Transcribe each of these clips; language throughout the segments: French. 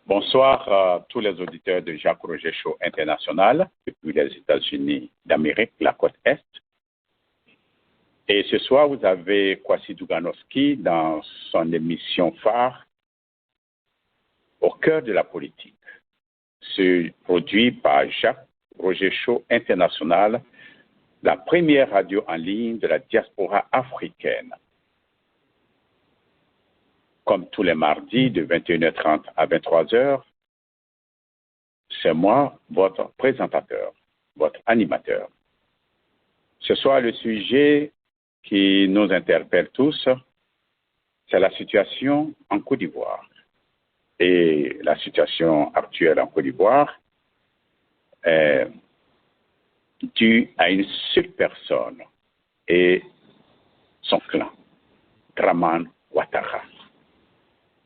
Bonsoir à tous les auditeurs de Jacques Roger Show International depuis les États-Unis d'Amérique, la côte Est. Et ce soir, vous avez Kwasi Duganowski dans son émission phare Au cœur de la politique. C'est produit par Jacques Roger Show International, la première radio en ligne de la diaspora africaine. Comme tous les mardis de 21h30 à 23h, c'est moi, votre présentateur, votre animateur. Ce soir, le sujet qui nous interpelle tous, c'est la situation en Côte d'Ivoire. Et la situation actuelle en Côte d'Ivoire est due à une seule personne et son clan, Dramane Ouattara.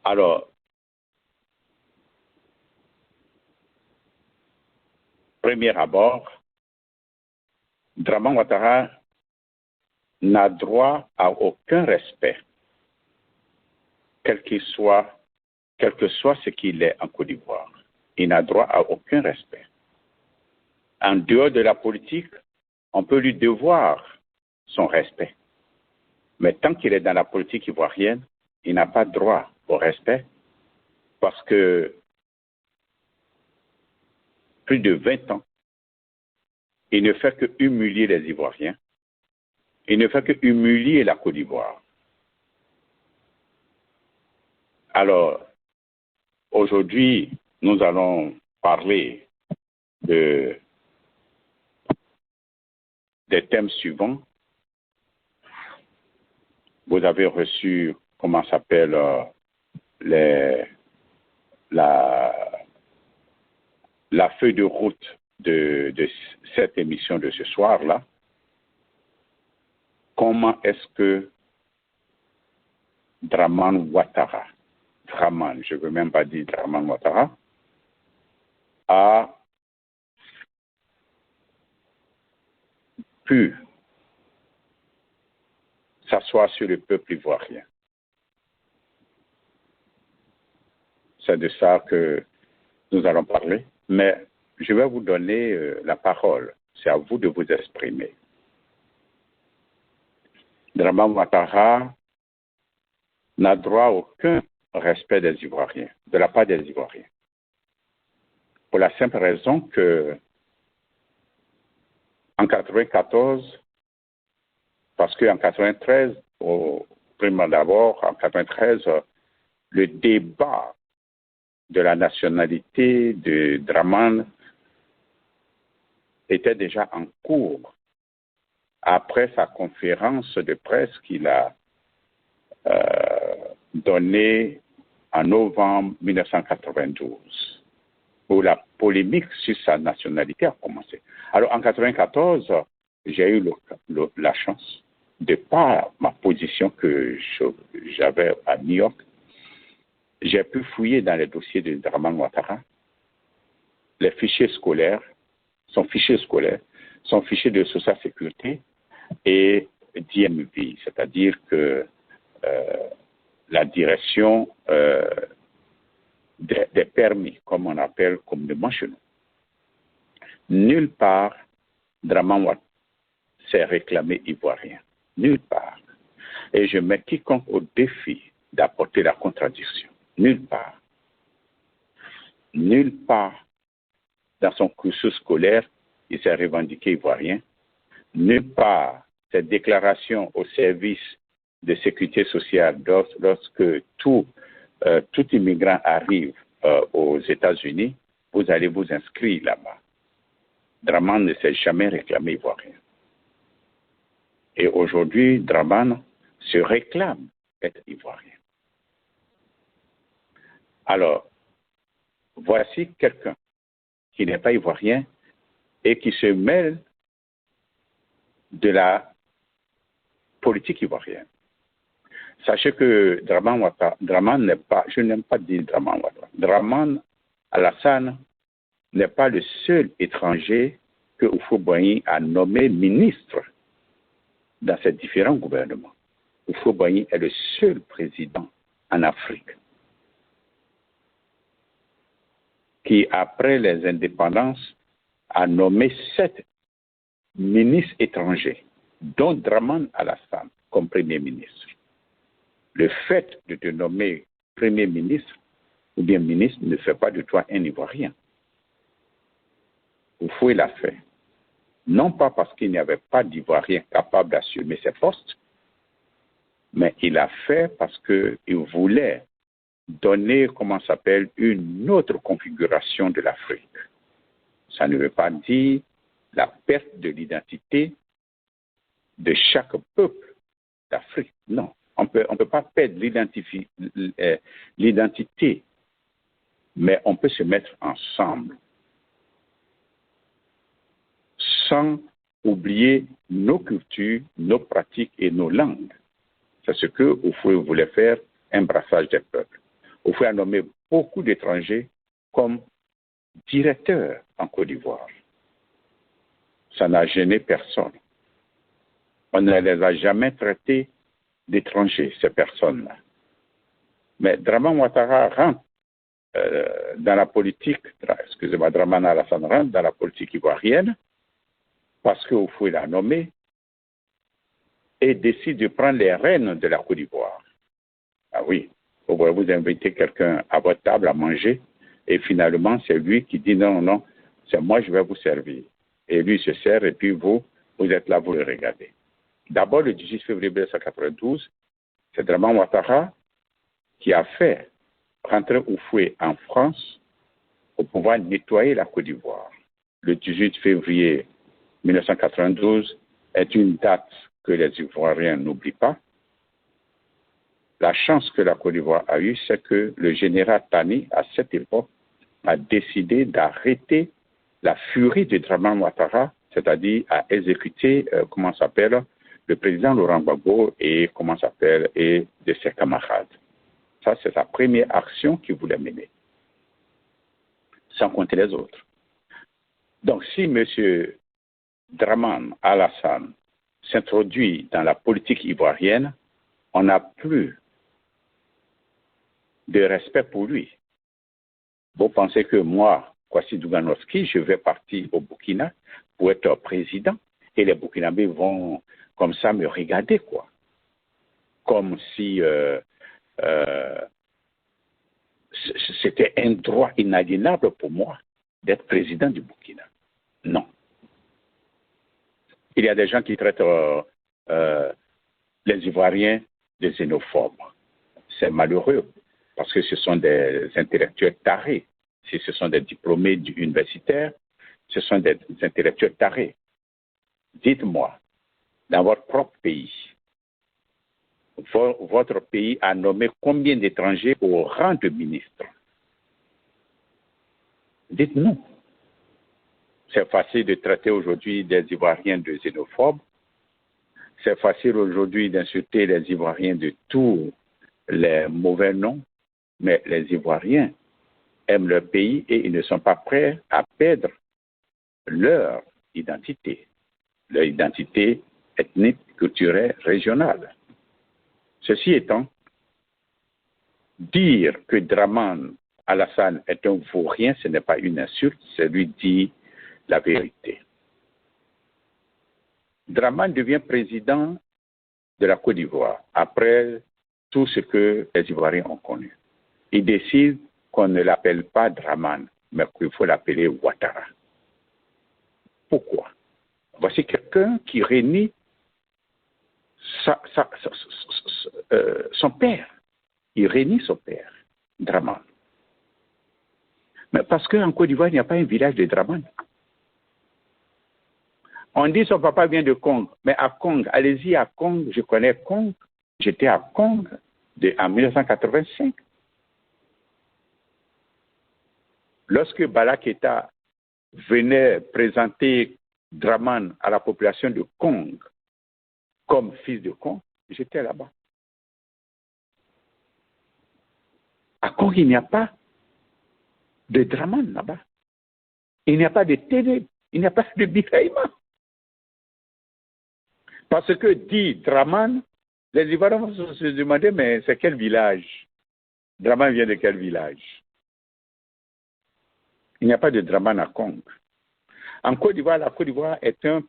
Alors, premier abord, Dramane Ouattara n'a droit à aucun respect, quel que soit ce qu'il est en Côte d'Ivoire. Il n'a droit à aucun respect. En dehors de la politique, on peut lui devoir son respect. Mais tant qu'il est dans la politique ivoirienne, il n'a pas droit au respect parce que plus de 20 ans, il ne fait que humilier les Ivoiriens. Il ne fait que humilier la Côte d'Ivoire. Alors, aujourd'hui, nous allons parler des thèmes suivants. Vous avez reçu, comment s'appelle, la feuille de route de cette émission de ce soir-là. Comment est-ce que Dramane Ouattara, je ne veux même pas dire Dramane Ouattara, a pu s'asseoir sur le peuple ivoirien. C'est de ça que nous allons parler, mais je vais vous donner la parole. C'est à vous de vous exprimer. Dramane Ouattara n'a droit à aucun respect des Ivoiriens, de la part des Ivoiriens. Pour la simple raison que en 1994, parce qu'en 1993, premièrement d'abord, en 1993, le débat de la nationalité de Dramane était déjà en cours après sa conférence de presse qu'il a donnée en novembre 1992, où la polémique sur sa nationalité a commencé. Alors en 1994, j'ai eu la chance, de par ma position que j'avais à New York, j'ai pu fouiller dans les dossiers de Dramane Ouattara, les fichiers scolaires, son fichier de social sécurité et DMV, c'est-à-dire que la direction des permis, comme on appelle communément chez nous. Nulle part, Dramane Ouattara s'est réclamé ivoirien. Nulle part. Et je mets quiconque au défi d'apporter la contradiction. Nulle part. Nulle part dans son cursus scolaire, il s'est revendiqué ivoirien. Nulle part, cette déclaration au service de sécurité sociale lorsque tout immigrant arrive aux États-Unis, vous allez vous inscrire là-bas. Dramane ne s'est jamais réclamé ivoirien. Et aujourd'hui, Dramane se réclame être ivoirien. Alors, voici quelqu'un qui n'est pas ivoirien et qui se mêle de la politique ivoirienne. Sachez que Dramane n'est pas, je n'aime pas dire Dramane Ouattara. Dramane Alassane n'est pas le seul étranger que Houphouët-Boigny a nommé ministre dans ces différents gouvernements. Houphouët-Boigny est le seul président en Afrique qui, après les indépendances, a nommé 7 ministres étrangers, dont Draman Alassane comme Premier ministre. Le fait de te nommer Premier ministre ou bien ministre ne fait pas de toi un Ivoirien. Oufoué l'a fait. Non pas parce qu'il n'y avait pas d'Ivoirien capable d'assumer ses postes, mais il a fait parce qu'il voulait donner, une autre configuration de l'Afrique. Ça ne veut pas dire la perte de l'identité de chaque peuple d'Afrique. Non, on peut pas perdre l'identité, mais on peut se mettre ensemble sans oublier nos cultures, nos pratiques et nos langues. C'est ce que Oufoué voulait faire, un brassage des peuples. Oufoué a nommé beaucoup d'étrangers comme directeurs en Côte d'Ivoire. Ça n'a gêné personne. On ne les a jamais traités d'étrangers, ces personnes-là. Mais Draman Ouattara rentre dans la politique, Draman Alassane rentre dans la politique ivoirienne parce que Oufoué l'a nommé et décide de prendre les rênes de la Côte d'Ivoire. Ah oui, vous voulez vous inviter quelqu'un à votre table à manger et finalement c'est lui qui dit non, c'est moi je vais vous servir. Et lui se sert et puis vous êtes là, vous le regardez. D'abord le 18 février 1992, c'est Draman Ouattara qui a fait rentrer Oufoué en France pour pouvoir nettoyer la Côte d'Ivoire. Le 18 février 1992 est une date que les Ivoiriens n'oublient pas. La chance que la Côte d'Ivoire a eue, c'est que le général Tani, à cette époque, a décidé d'arrêter la furie de Draman Ouattara, c'est-à-dire à exécuter, le président Laurent Gbagbo et, et de ses camarades. Ça, c'est sa première action qu'il voulait mener, sans compter les autres. Donc, si M. Draman Alassane s'introduit dans la politique ivoirienne, on n'a plus de respect pour lui. Vous pensez que moi, Kwasi Douganowski, je vais partir au Burkina pour être président et les Burkinabés vont comme ça me regarder, quoi. Comme si c'était un droit inaliénable pour moi d'être président du Burkina. Non. Il y a des gens qui traitent les Ivoiriens de xénophobes. C'est malheureux parce que ce sont des intellectuels tarés. Si ce sont des diplômés universitaires, ce sont des intellectuels tarés. Dites-moi, dans votre propre pays, votre pays a nommé combien d'étrangers au rang de ministre? Dites-nous. C'est facile de traiter aujourd'hui des Ivoiriens de xénophobes. C'est facile aujourd'hui d'insulter les Ivoiriens de tous les mauvais noms, mais les Ivoiriens aiment leur pays et ils ne sont pas prêts à perdre leur identité ethnique, culturelle, régionale. Ceci étant, dire que Draman Alassane est un vaurien, ce n'est pas une insulte, c'est lui dire la vérité. Draman devient président de la Côte d'Ivoire après tout ce que les Ivoiriens ont connu. Il décide qu'on ne l'appelle pas Draman, mais qu'il faut l'appeler Ouattara. Pourquoi? Voici quelqu'un qui renie son père. Il renie son père, Draman. Mais parce qu'en Côte d'Ivoire, il n'y a pas un village de Draman. On dit son papa vient de Kong, mais à Kong, allez-y à Kong, je connais Kong, j'étais à Kong en 1985. Lorsque Bala Keïta venait présenter Draman à la population de Kong comme fils de Kong, j'étais là-bas. À Kong, il n'y a pas de Draman là-bas. Il n'y a pas de télé, il n'y a pas de Bikaïma. Parce que dit Draman, les Ivoiriens vont se demander, mais c'est quel village? Draman vient de quel village? Il n'y a pas de Dramane à Kong. En Côte d'Ivoire, la Côte d'Ivoire est un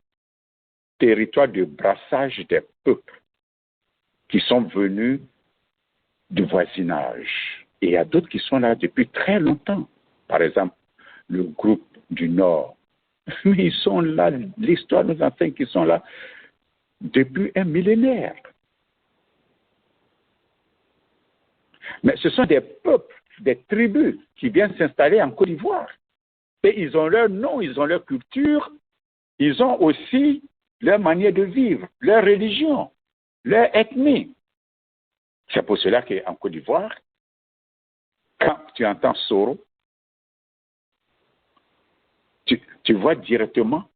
territoire de brassage des peuples qui sont venus du voisinage. Et il y a d'autres qui sont là depuis très longtemps. Par exemple, le groupe du Nord. Mais ils sont là, l'histoire nous enseigne qu'ils sont là depuis un millénaire. Mais ce sont des peuples, des tribus qui viennent s'installer en Côte d'Ivoire. Et ils ont leur nom, ils ont leur culture, ils ont aussi leur manière de vivre, leur religion, leur ethnie. C'est pour cela qu'en Côte d'Ivoire, quand tu entends Soro, tu vois directement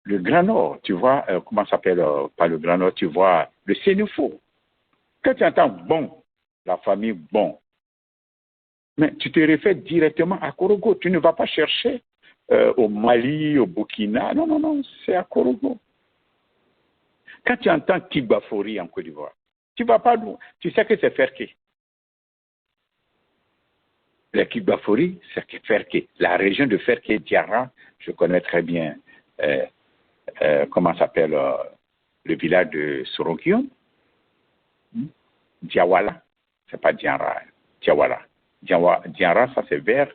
le Grand Nord. Tu vois, comment ça s'appelle, pas le Grand Nord, tu vois le Sénéfo. Quand tu entends Bon, la famille Bon, mais tu te réfères directement à Korogo. Tu ne vas pas chercher au Mali, au Burkina. Non, non, non, c'est à Korogo. Quand tu entends Kibafori en Côte d'Ivoire, tu vas pas loin. Tu sais que c'est Ferké. Le Kibafori, c'est Ferké. La région de Ferké, Diarra, je connais très bien, comment s'appelle le village de Sorokion. Diawala. C'est pas Diarra. Diawala. Diarra, ça c'est vers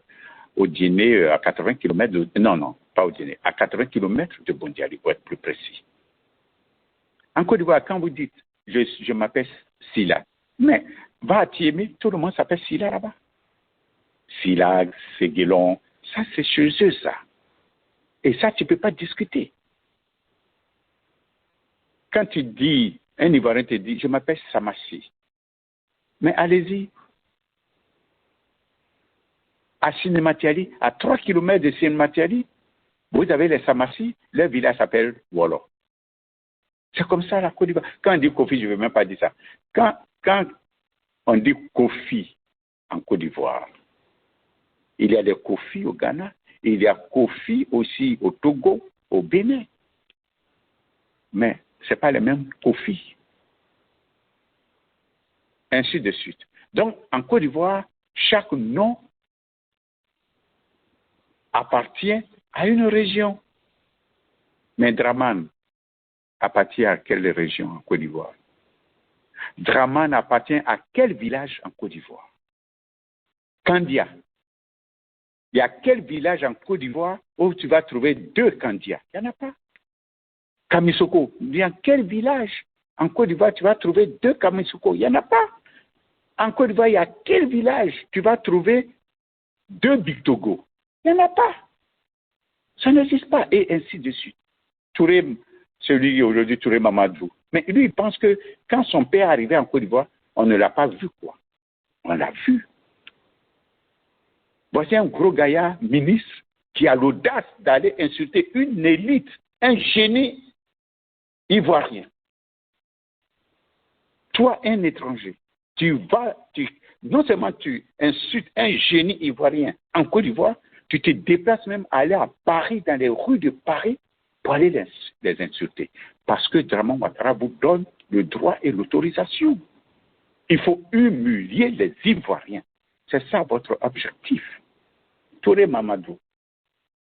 au Guinée à 80 km de... Non, pas au Guinée. À 80 km de Bondiali, pour être plus précis. En Côte d'Ivoire, quand vous dites je m'appelle Sila, mais va à Tiémé, tout le monde s'appelle Sila là-bas. Sila, Séguélon, ça c'est chez eux ça. Et ça, tu ne peux pas discuter. Quand tu dis, un Ivoirien te dit, je m'appelle Samassi, mais allez-y. À Sinematiali, à 3 km de Sinematiali, vous avez les Samassi, leur village s'appelle Wolo. C'est comme ça la Côte d'Ivoire. Quand on dit Kofi, je ne veux même pas dire ça. Quand on dit Kofi en Côte d'Ivoire, il y a des Kofi au Ghana, et il y a Kofi aussi au Togo, au Bénin. Mais ce n'est pas les mêmes Kofi. Ainsi de suite. Donc, en Côte d'Ivoire, chaque nom appartient à une région. Mais Dramane appartient à quelle région en Côte d'Ivoire? Dramane appartient à quel village en Côte d'Ivoire? Kandia. Il y a quel village en Côte d'Ivoire où tu vas trouver 2 Kandia? Il n'y en a pas. Kamisoko. Dans quel village en Côte d'Ivoire tu vas trouver 2 Kamisoko? Il n'y en a pas. En Côte d'Ivoire, il y a quel village tu vas trouver 2 Big Togo? Il n'y en a pas. Ça n'existe pas. Et ainsi de suite. Touré, celui qui est aujourd'hui Touré Mamadou. Mais lui, il pense que quand son père est arrivé en Côte d'Ivoire, on ne l'a pas vu, quoi. On l'a vu. Voici un gros gaillard ministre qui a l'audace d'aller insulter une élite, un génie ivoirien. Toi, un étranger, non seulement tu insultes un génie ivoirien en Côte d'Ivoire, tu te déplaces même à aller à Paris, dans les rues de Paris, pour aller les insulter. Parce que Dramane Ouattara vous donne le droit et l'autorisation. Il faut humilier les Ivoiriens. C'est ça votre objectif. Touré Mamadou,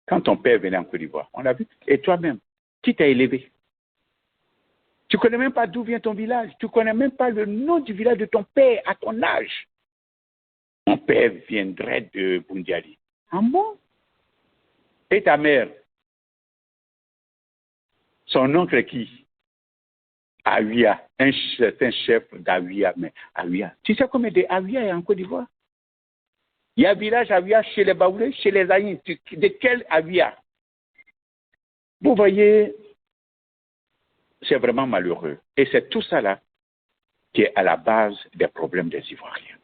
quand ton père venait en Côte d'Ivoire, on l'a vu, et toi-même, qui t'a élevé? Tu ne connais même pas d'où vient ton village. Tu ne connais même pas le nom du village de ton père à ton âge. Mon père viendrait de Bundiali. Ah bon? Et ta mère? Son oncle est qui? Awia, un chef d'Awia. Mais Awia, tu sais combien d'Awia il y a en Côte d'Ivoire? Il y a un village Awia chez les Baoulés, chez les Aïns. De quel Awia? Vous voyez, c'est vraiment malheureux. Et c'est tout ça là qui est à la base des problèmes des Ivoiriens.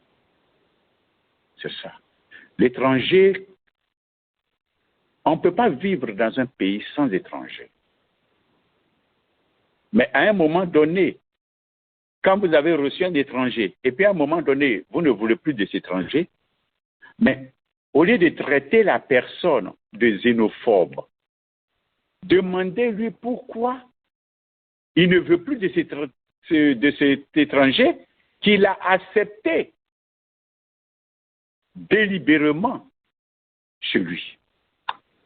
C'est ça. L'étranger, on ne peut pas vivre dans un pays sans étrangers. Mais à un moment donné, quand vous avez reçu un étranger, et puis à un moment donné, vous ne voulez plus de cet étranger, mais au lieu de traiter la personne de xénophobe, demandez-lui pourquoi il ne veut plus de cet étranger qu'il a accepté délibérément chez lui.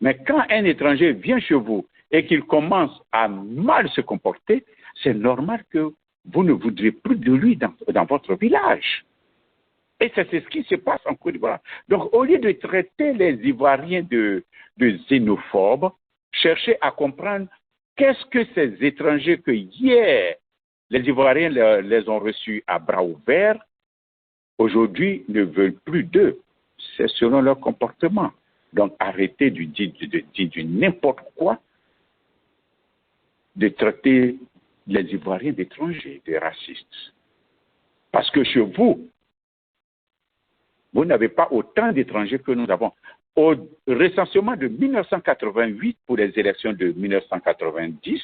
Mais quand un étranger vient chez vous et qu'il commence à mal se comporter, c'est normal que vous ne voudrez plus de lui dans votre village. Et c'est ce qui se passe en Côte d'Ivoire. Donc, au lieu de traiter les Ivoiriens de xénophobes, cherchez à comprendre qu'est-ce que ces étrangers que hier, les Ivoiriens les ont reçus à bras ouverts, aujourd'hui ne veulent plus d'eux. C'est selon leur comportement. Donc, arrêtez de dire du n'importe quoi, de traiter les Ivoiriens d'étrangers, de racistes. Parce que chez vous, vous n'avez pas autant d'étrangers que nous avons. Au recensement de 1988 pour les élections de 1990,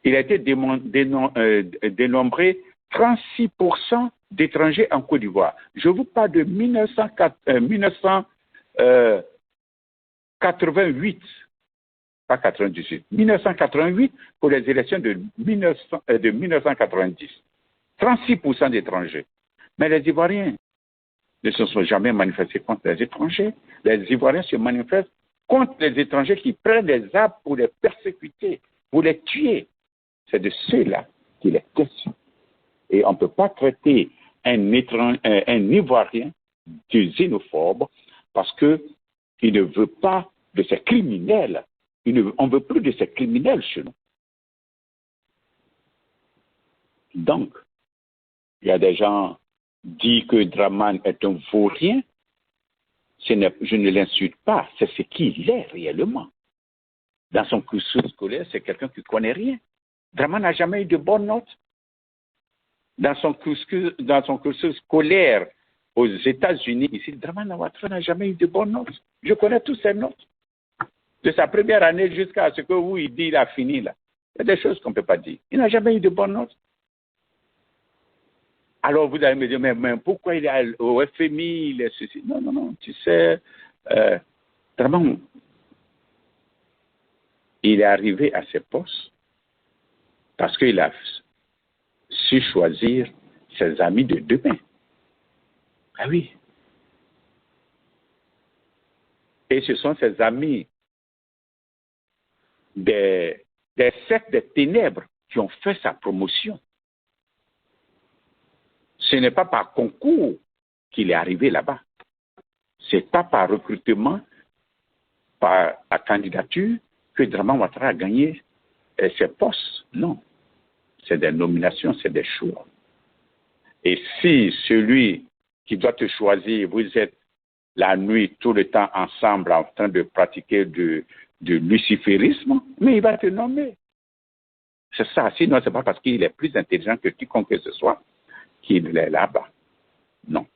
il a été dénombré 36% d'étrangers en Côte d'Ivoire. Je vous parle de 1988, pas 98, 1988 pour les élections de 1990. 36% d'étrangers. Mais les Ivoiriens ne se sont jamais manifestés contre les étrangers. Les Ivoiriens se manifestent contre les étrangers qui prennent des armes pour les persécuter, pour les tuer. C'est de ceux-là qu'il est question. Et on ne peut pas traiter un Ivoirien de xénophobe parce qu'il ne veut pas de ces criminels. On ne veut plus de ces criminels chez nous. Donc, il y a des gens qui disent que Dramane est un vaurien. Je ne l'insulte pas, c'est ce qu'il est réellement. Dans son cursus scolaire, c'est quelqu'un qui ne connaît rien. Dramane n'a jamais eu de bonnes notes. Dans son cursus scolaire aux États-Unis, ici, Dramane Ouattara n'a jamais eu de bonnes notes. Je connais toutes ses notes. De sa première année jusqu'à ce que vous, il dit, il a fini là. Il y a des choses qu'on ne peut pas dire. Il n'a jamais eu de bonnes notes. Alors vous allez me dire, mais pourquoi il est au FMI, il est ceci? Non, tu sais, Dramane, il est arrivé à ses postes parce qu'il a su choisir ses amis de demain. Ah oui. Et ce sont ses amis des sectes des ténèbres qui ont fait sa promotion. Ce n'est pas par concours qu'il est arrivé là-bas. Ce n'est pas par recrutement, par la candidature que Dramane Ouattara a gagné ses postes. Non. C'est des nominations, c'est des choix. Et si celui qui doit te choisir, vous êtes la nuit tout le temps ensemble en train de pratiquer du luciférisme, mais il va te nommer. C'est ça. Sinon, ce n'est pas parce qu'il est plus intelligent que quiconque que ce soit qu'il est là-bas. Non.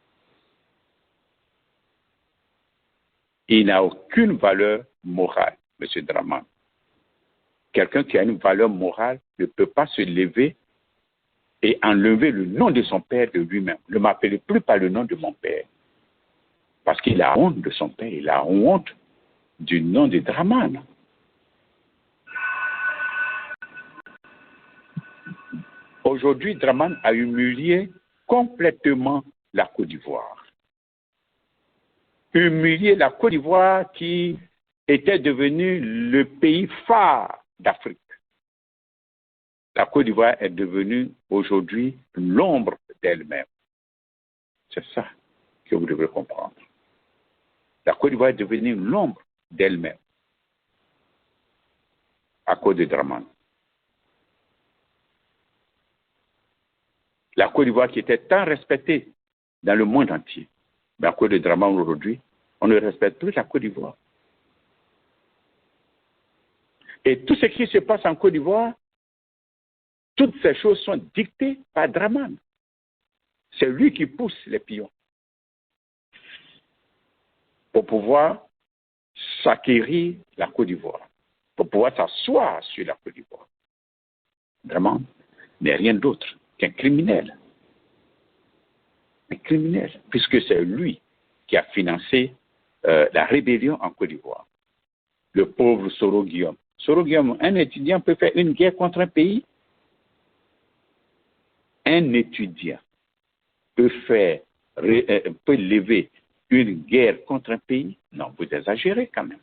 Il n'a aucune valeur morale, M. Dramane. Quelqu'un qui a une valeur morale ne peut pas se lever et enlever le nom de son père de lui-même. Ne m'appelez plus par le nom de mon père. Parce qu'il a honte de son père, il a honte du nom de Dramane. Aujourd'hui, Dramane a humilié complètement la Côte d'Ivoire. Humilié la Côte d'Ivoire qui était devenue le pays phare d'Afrique. La Côte d'Ivoire est devenue aujourd'hui l'ombre d'elle-même. C'est ça que vous devez comprendre. La Côte d'Ivoire est devenue l'ombre d'elle-même à cause de Dramane. La Côte d'Ivoire qui était tant respectée dans le monde entier, mais à cause de Dramane aujourd'hui, on ne respecte plus la Côte d'Ivoire. Et tout ce qui se passe en Côte d'Ivoire, toutes ces choses sont dictées par Dramane. C'est lui qui pousse les pions pour pouvoir s'acquérir la Côte d'Ivoire, pour pouvoir s'asseoir sur la Côte d'Ivoire. Dramane n'est rien d'autre qu'un criminel. Un criminel, puisque c'est lui qui a financé la rébellion en Côte d'Ivoire. Le pauvre Soro Guillaume. Soro Guillaume, un étudiant peut faire une guerre contre un pays? Un étudiant peut lever une guerre contre un pays? Non, vous exagérez quand même.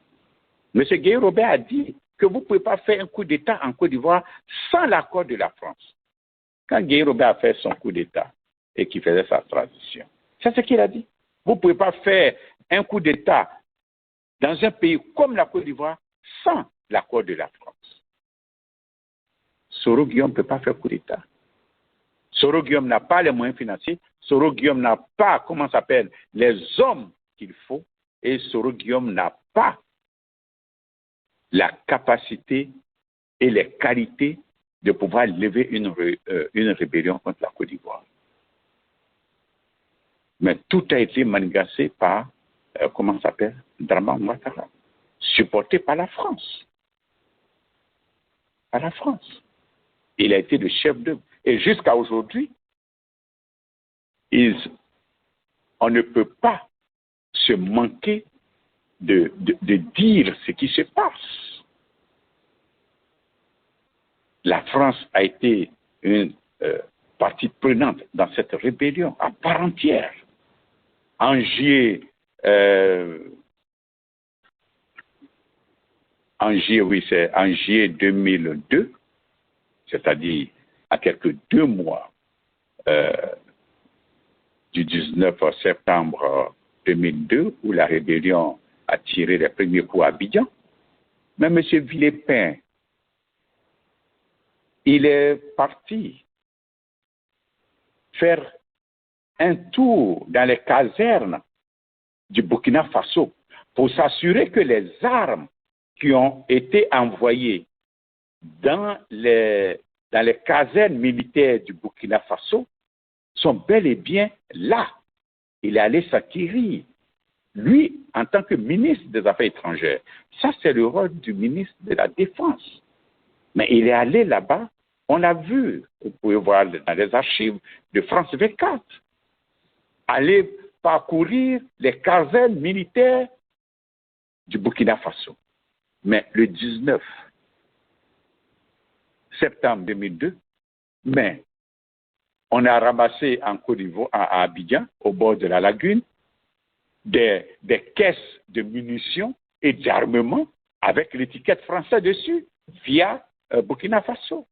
M. Gueye-Robert a dit que vous ne pouvez pas faire un coup d'État en Côte d'Ivoire sans l'accord de la France. Quand Gueye-Robert a fait son coup d'État et qu'il faisait sa transition, c'est ce qu'il a dit. Vous ne pouvez pas faire un coup d'État dans un pays comme la Côte d'Ivoire sans l'accord de la France. Soro Guillaume ne peut pas faire coup d'État. Soro Guillaume n'a pas les moyens financiers. Soro Guillaume n'a pas, comment ça s'appelle, les hommes qu'il faut. Et Soro Guillaume n'a pas la capacité et les qualités de pouvoir lever une rébellion contre la Côte d'Ivoire. Mais tout a été manigancé par, comment ça s'appelle, Dramane Ouattara, supporté par la France. Par la France. Il a été le chef d'œuvre. Et jusqu'à aujourd'hui, on ne peut pas se manquer de dire ce qui se passe. La France a été une partie prenante dans cette rébellion à part entière. En juillet, c'est en juillet 2002, c'est-à-dire à quelques 2 mois du 19 septembre 2002, où la rébellion a tiré les premiers coups à Abidjan. Mais M. Villepin, il est parti faire un tour dans les casernes du Burkina Faso pour s'assurer que les armes qui ont été envoyées dans les casernes militaires du Burkina Faso sont bel et bien là. Il est allé s'acquérir. Lui, en tant que ministre des Affaires étrangères, ça c'est le rôle du ministre de la Défense. Mais il est allé là-bas, on l'a vu, vous pouvez voir dans les archives de France 24, aller parcourir les casernes militaires du Burkina Faso. Mais le 19 septembre 2002, mais on a ramassé en Côte d'Ivoire, à Abidjan, au bord de la lagune, des caisses de munitions et d'armement avec l'étiquette française dessus, via Burkina Faso.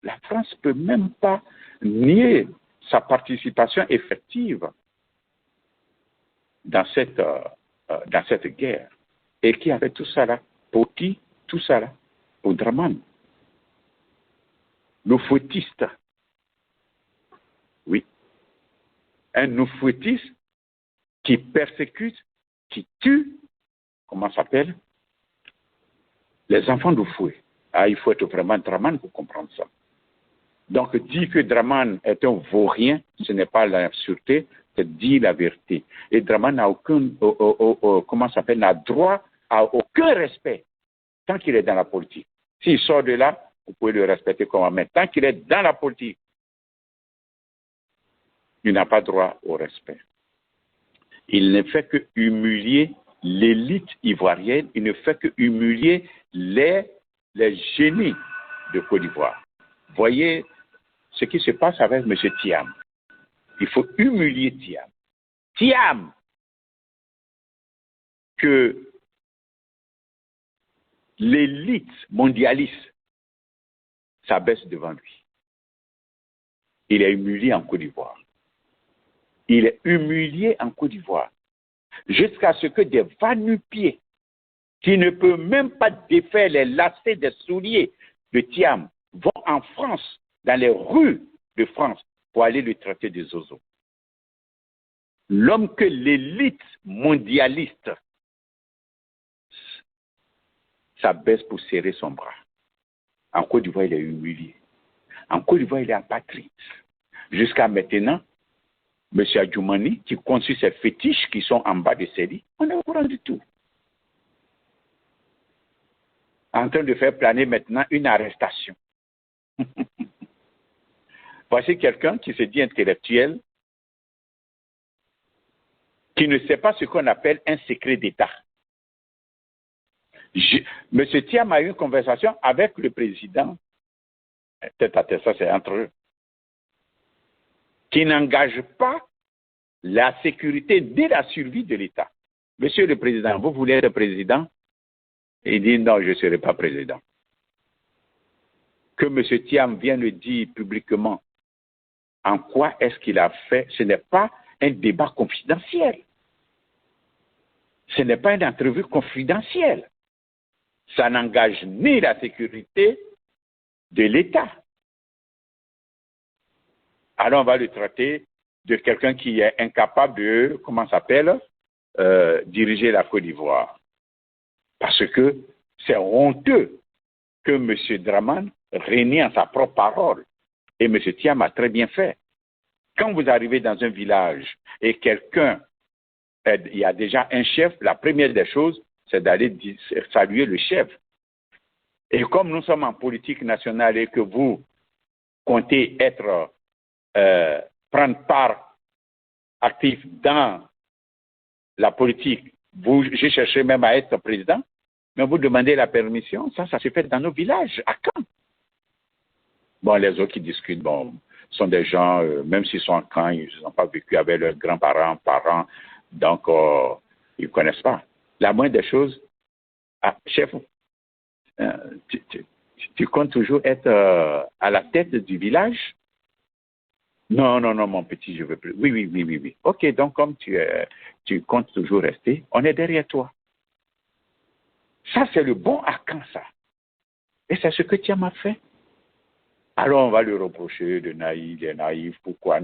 La France ne peut même pas nier sa participation effective dans cette guerre. Et qui avait tout ça là? Pour qui tout ça là? Pour Dramane. Nos fouettistes. Oui. Un noufouettiste qui persécute, qui tue, comment ça s'appelle? Les enfants de fouet. Ah, il faut être vraiment Dramane pour comprendre ça. Donc, dire que Dramane est un vaurien, ce n'est pas la sûreté, c'est dire la vérité. Et Dramane n'a comment ça s'appelle, n'a droit à aucun respect tant qu'il est dans la politique. S'il sort de là, vous pouvez le respecter comme un mais tant qu'il est dans la politique, il n'a pas droit au respect. Il ne fait que humilier l'élite ivoirienne, il ne fait que humilier les génies de Côte d'Ivoire. Voyez ce qui se passe avec M. Thiam. Il faut humilier Thiam. Thiam, que l'élite mondialiste s'abaisse devant lui. Il est humilié en Côte d'Ivoire. Il est humilié en Côte d'Ivoire. Jusqu'à ce que des va-nu-pieds qui ne peuvent même pas défaire les lacets des souliers de Thiam vont en France, dans les rues de France, pour aller le traiter de zozo. L'homme que l'élite mondialiste s'abaisse pour serrer son bras. En Côte d'Ivoire, il est humilié. En Côte d'Ivoire, il est apatride. Jusqu'à maintenant, M. Adjoumani, qui compte sur ses fétiches qui sont en bas de ses lits, on est au courant du tout. En train de faire planer maintenant une arrestation. Voici quelqu'un qui se dit intellectuel, qui ne sait pas ce qu'on appelle un secret d'État. M. Thiam a eu une conversation avec le président, tête à tête, ça c'est entre eux, qui n'engage pas la sécurité de la survie de l'État. Monsieur le Président, vous voulez être président? Il dit non, je ne serai pas président. Que M. Thiam vienne le dire publiquement, en quoi est-ce qu'il a fait? Ce n'est pas un débat confidentiel. Ce n'est pas une entrevue confidentielle. Ça n'engage ni la sécurité de l'État. Alors on va le traiter de quelqu'un qui est incapable de, comment ça s'appelle, diriger la Côte d'Ivoire. Parce que c'est honteux que M. Dramane renie en sa propre parole. Et M. Thiam a très bien fait. Quand vous arrivez dans un village et quelqu'un, il y a déjà un chef, la première des choses, c'est d'aller saluer le chef. Et comme nous sommes en politique nationale et que vous comptez être, prendre part active dans la politique, j'ai cherché même à être président, mais vous demandez la permission, ça se fait dans nos villages, à Caen. Bon, les autres qui discutent, bon, sont des gens, même s'ils sont en Caen, ils n'ont pas vécu avec leurs grands-parents, parents, donc ils ne connaissent pas. La moindre des choses, chef, tu comptes toujours être à la tête du village? Non, non, non, mon petit, je veux plus. Oui, oui, oui, oui, oui. Ok, donc comme tu comptes toujours rester, on est derrière toi. Ça, c'est le bon Akan, ça. Et c'est ce que Thiam a fait. Alors, on va lui reprocher de naïf, il est naïf, pourquoi?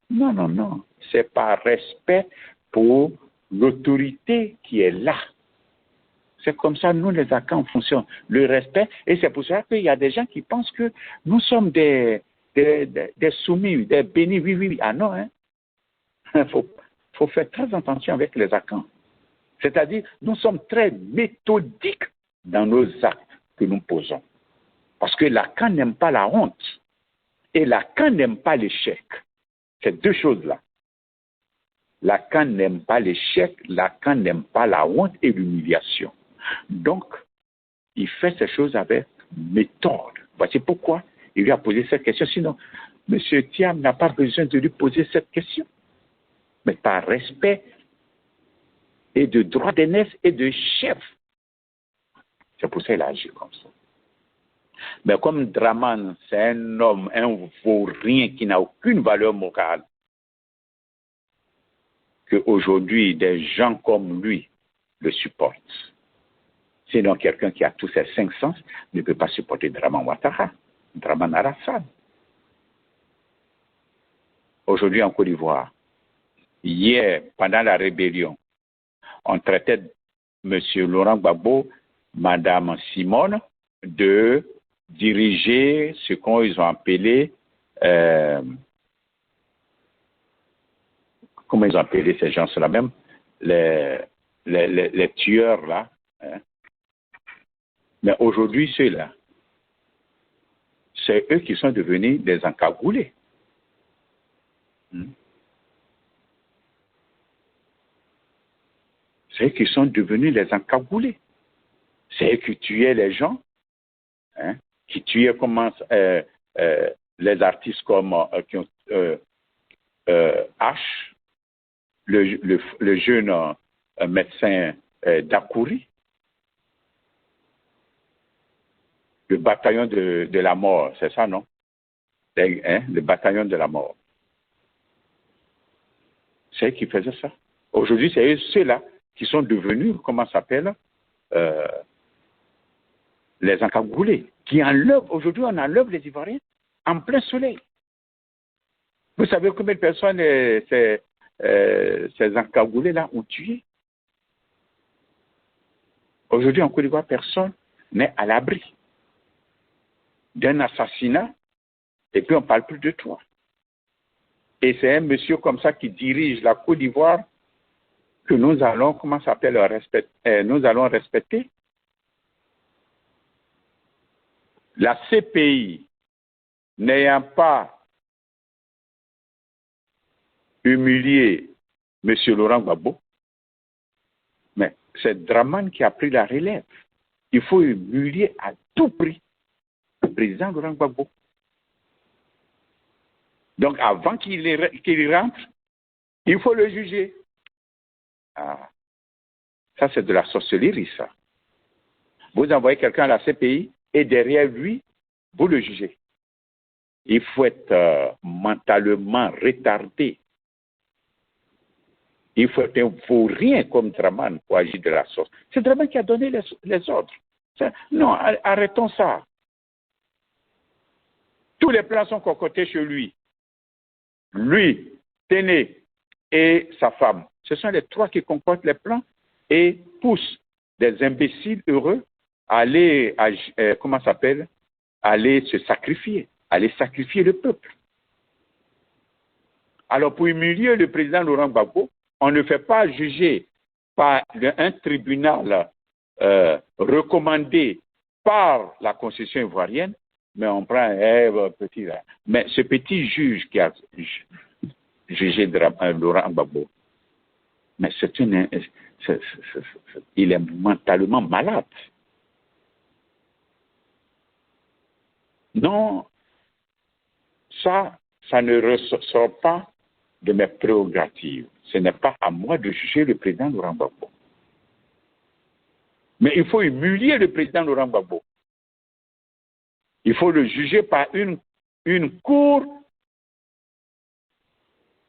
Non, non, non. C'est par respect pour l'autorité qui est là. C'est comme ça, nous, les Akans, on fonctionne. Le respect, et c'est pour ça qu'il y a des gens qui pensent que nous sommes des soumis, des bénis, oui, oui, oui. Ah non, hein. Faut faire très attention avec les Akans. C'est-à-dire, nous sommes très méthodiques dans nos actes que nous posons. Parce que Lacan n'aime pas la honte. Et Lacan n'aime pas l'échec. C'est deux choses-là. Lacan n'aime pas l'échec, Lacan n'aime pas la honte et l'humiliation. Donc, il fait ces choses avec méthode. Voici pourquoi il lui a posé cette question. Sinon, M. Thiam n'a pas besoin de lui poser cette question. Mais par respect et de droit d'aînesse et de chef. C'est pour ça qu'il a agi comme ça. Mais comme Dramane, c'est un homme, un vaurien qui n'a aucune valeur morale, qu'aujourd'hui, des gens comme lui le supportent. Sinon, quelqu'un qui a tous ses 5 sens ne peut pas supporter Dramane Ouattara, Dramane Alassane. Aujourd'hui, en Côte d'Ivoire, hier, pendant la rébellion, on traitait M. Laurent Gbagbo, Mme Simone, de diriger ce qu'ils ont appelé, comment ils ont appelé ces gens-là même, les tueurs là. Hein. Mais aujourd'hui, ceux-là, c'est eux qui sont devenus des encagoulés. C'est eux qui sont devenus les encagoulés. C'est eux qui tuaient les gens, hein, qui tuaient comment, les artistes comme qui ont, H, le jeune médecin d'Akouri, le bataillon de la mort, c'est ça, non? Hein, le bataillon de la mort. C'est eux qui faisaient ça. Aujourd'hui, c'est ceux-là qui sont devenus, comment ça s'appelle, les encagoulés, qui enlèvent, aujourd'hui, on enlève les Ivoiriens en plein soleil. Vous savez combien de personnes ces encagoulés-là ont tué? Aujourd'hui, en Côte d'Ivoire, personne n'est à l'abri d'un assassinat, et puis on ne parle plus de toi. Et c'est un monsieur comme ça qui dirige la Côte d'Ivoire que nous allons, comment ça s'appelle, nous allons respecter. La CPI, n'ayant pas humilié M. Laurent Gbagbo, mais c'est Dramane qui a pris la relève. Il faut humilier à tout prix le président Laurent Gbagbo. Donc, avant qu'il rentre, Il faut le juger. Ah, ça, c'est de la sorcellerie, ça. Vous envoyez quelqu'un à la CPI et derrière lui, vous le jugez. Il faut être mentalement retardé. Il faut être un vaurien comme Draman pour agir de la sorte. C'est Draman qui a donné les ordres. Non, arrêtons ça. Tous les plans sont concoctés chez lui. Lui, Téné et sa femme. Ce sont les trois qui concoctent les plans et poussent des imbéciles heureux à aller, aller se sacrifier, aller sacrifier le peuple. Alors, pour humilier le président Laurent Gbagbo, on ne fait pas juger par un tribunal recommandé par la Constitution ivoirienne, mais on prend petit. Mais ce petit juge qui a jugé Laurent Gbagbo, mais il est mentalement malade. Non, ça ne ressort pas de mes prérogatives. Ce n'est pas à moi de juger le président Laurent Gbagbo. Mais il faut humilier le président Laurent Gbagbo. Il faut le juger par une cour